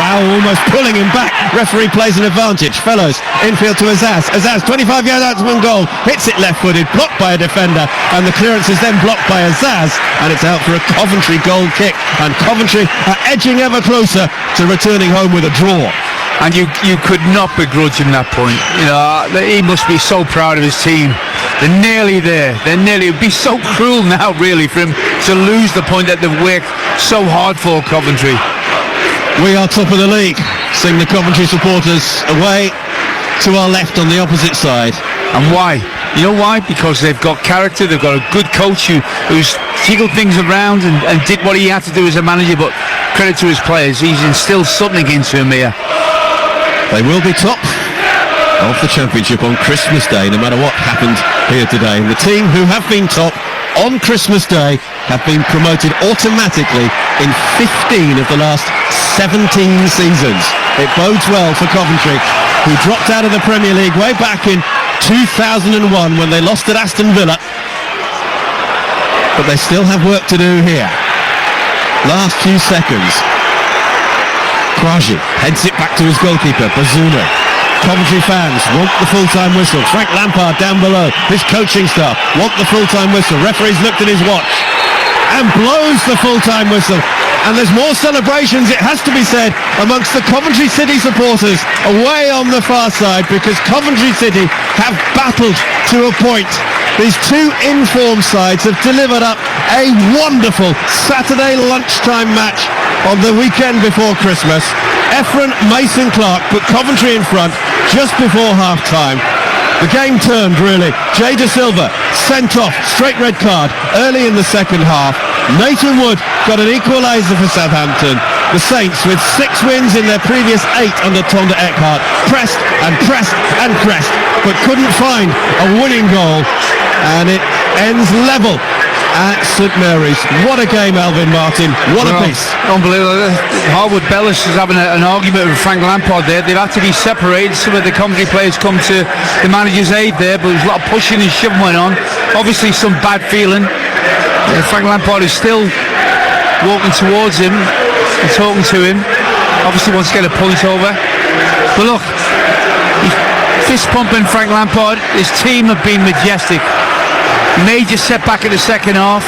almost pulling him back. Referee plays an advantage. Fellows infield to Azaz. 25 yards out from goal, hits it left-footed, blocked by a defender, and the clearance is then blocked by Azaz, and it's out for a Coventry goal kick, and Coventry are edging ever closer to returning home with a draw. And you could not begrudge him that point. You know, he must be so proud of his team. They're nearly there. It would be so cruel now, really, for him to to lose the point that they've worked so hard for, Coventry. We are top of the league. Sing the Coventry supporters away to our left on the opposite side. And why? You know why? Because they've got character, they've got a good coach who's jiggled things around and did what he had to do as a manager, but credit to his players, he's instilled something into him here. They will be top of the Championship on Christmas Day, no matter what happened here today. And the team who have been top on Christmas Day have been promoted automatically in 15 of the last 17 seasons. It bodes well for Coventry, who dropped out of the Premier League way back in 2001 when they lost at Aston Villa. But they still have work to do here. Last few seconds. Kwaji heads it back to his goalkeeper, Bazunu. Coventry fans want the full-time whistle. Frank Lampard down below, his coaching staff want the full-time whistle. Referee's looked at his watch and blows the full-time whistle. And there's more celebrations, it has to be said, amongst the Coventry City supporters away on the far side, because Coventry City have battled to a point. These two in-form sides have delivered up a wonderful Saturday lunchtime match on the weekend before Christmas. Efren Mason Clark put Coventry in front just before half-time. The game turned, really. Jay De Silva sent off, straight red card, early in the second half. Nathan Wood got an equaliser for Southampton. The Saints, with 6 wins in their previous 8 under Tonda Eckhart, pressed and pressed and pressed, but couldn't find a winning goal. And it ends level at St Mary's. What a game, Alvin Martin. What a piece. Unbelievable. Harwood Bellis is having an argument with Frank Lampard there. They've had to be separated. Some of the Coventry players come to the manager's aid there, but there's a lot of pushing and shoving went on. Obviously some bad feeling. Frank Lampard is still walking towards him and talking to him. Obviously wants to get a point over. But look, he's fist pumping Frank Lampard. His team have been majestic. Major setback in the second half.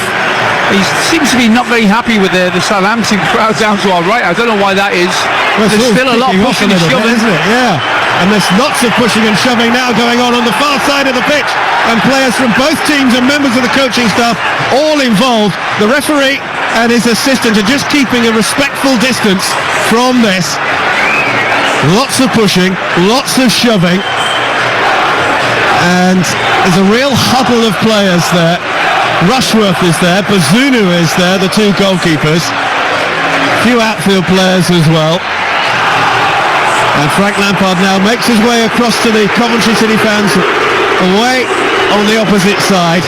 He seems to be not very happy with the Southampton crowd down to our right. I don't know why that is. Well, there's still a lot of pushing and shoving, isn't it? Yeah. And there's lots of pushing and shoving now going on the far side of the pitch. And players from both teams and members of the coaching staff all involved. The referee and his assistant are just keeping a respectful distance from this. Lots of pushing, lots of shoving. And there's a real huddle of players there. Rushworth is there, Bazunu is there, the two goalkeepers. A few outfield players as well. And Frank Lampard now makes his way across to the Coventry City fans away on the opposite side.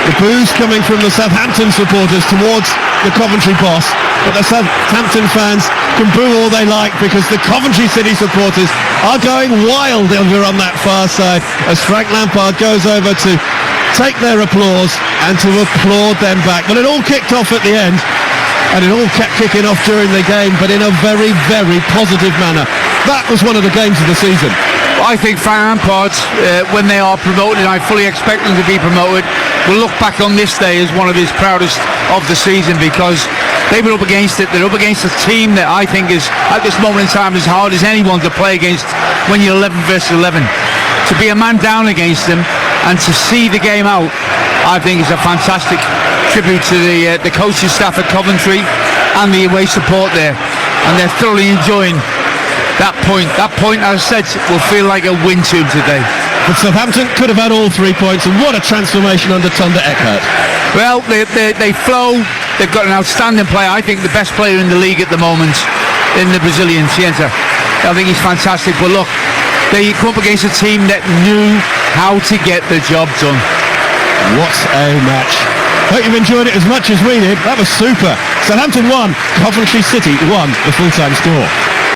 The boos coming from the Southampton supporters towards the Coventry boss. But the Southampton fans can boo all they like, because the Coventry City supporters are going wild over on that far side as Frank Lampard goes over to take their applause and to applaud them back. But it all kicked off at the end, and it all kept kicking off during the game, but in a very, very positive manner. That was one of the games of the season. I think Frank Lampard, when they are promoted, I fully expect them to be promoted, will look back on this day as one of his proudest of the season, because they were up against it. They're up against a team that I think is, at this moment in time, as hard as anyone to play against when you're 11 versus 11. To be a man down against them and to see the game out, I think is a fantastic tribute to the coaching staff at Coventry and the away support there. And they're thoroughly enjoying that point. That point, as I said, will feel like a win to them today. But Southampton could have had all 3 points, and what a transformation under Tonda Eckhart. Well, they flow. They've got an outstanding player. I think the best player in the league at the moment, in the Brazilian Cienta. I think he's fantastic. But look, they come up against a team that knew how to get the job done. What a match. Hope you've enjoyed it as much as we did. That was super. Southampton 1, Coventry City 1, the full-time score.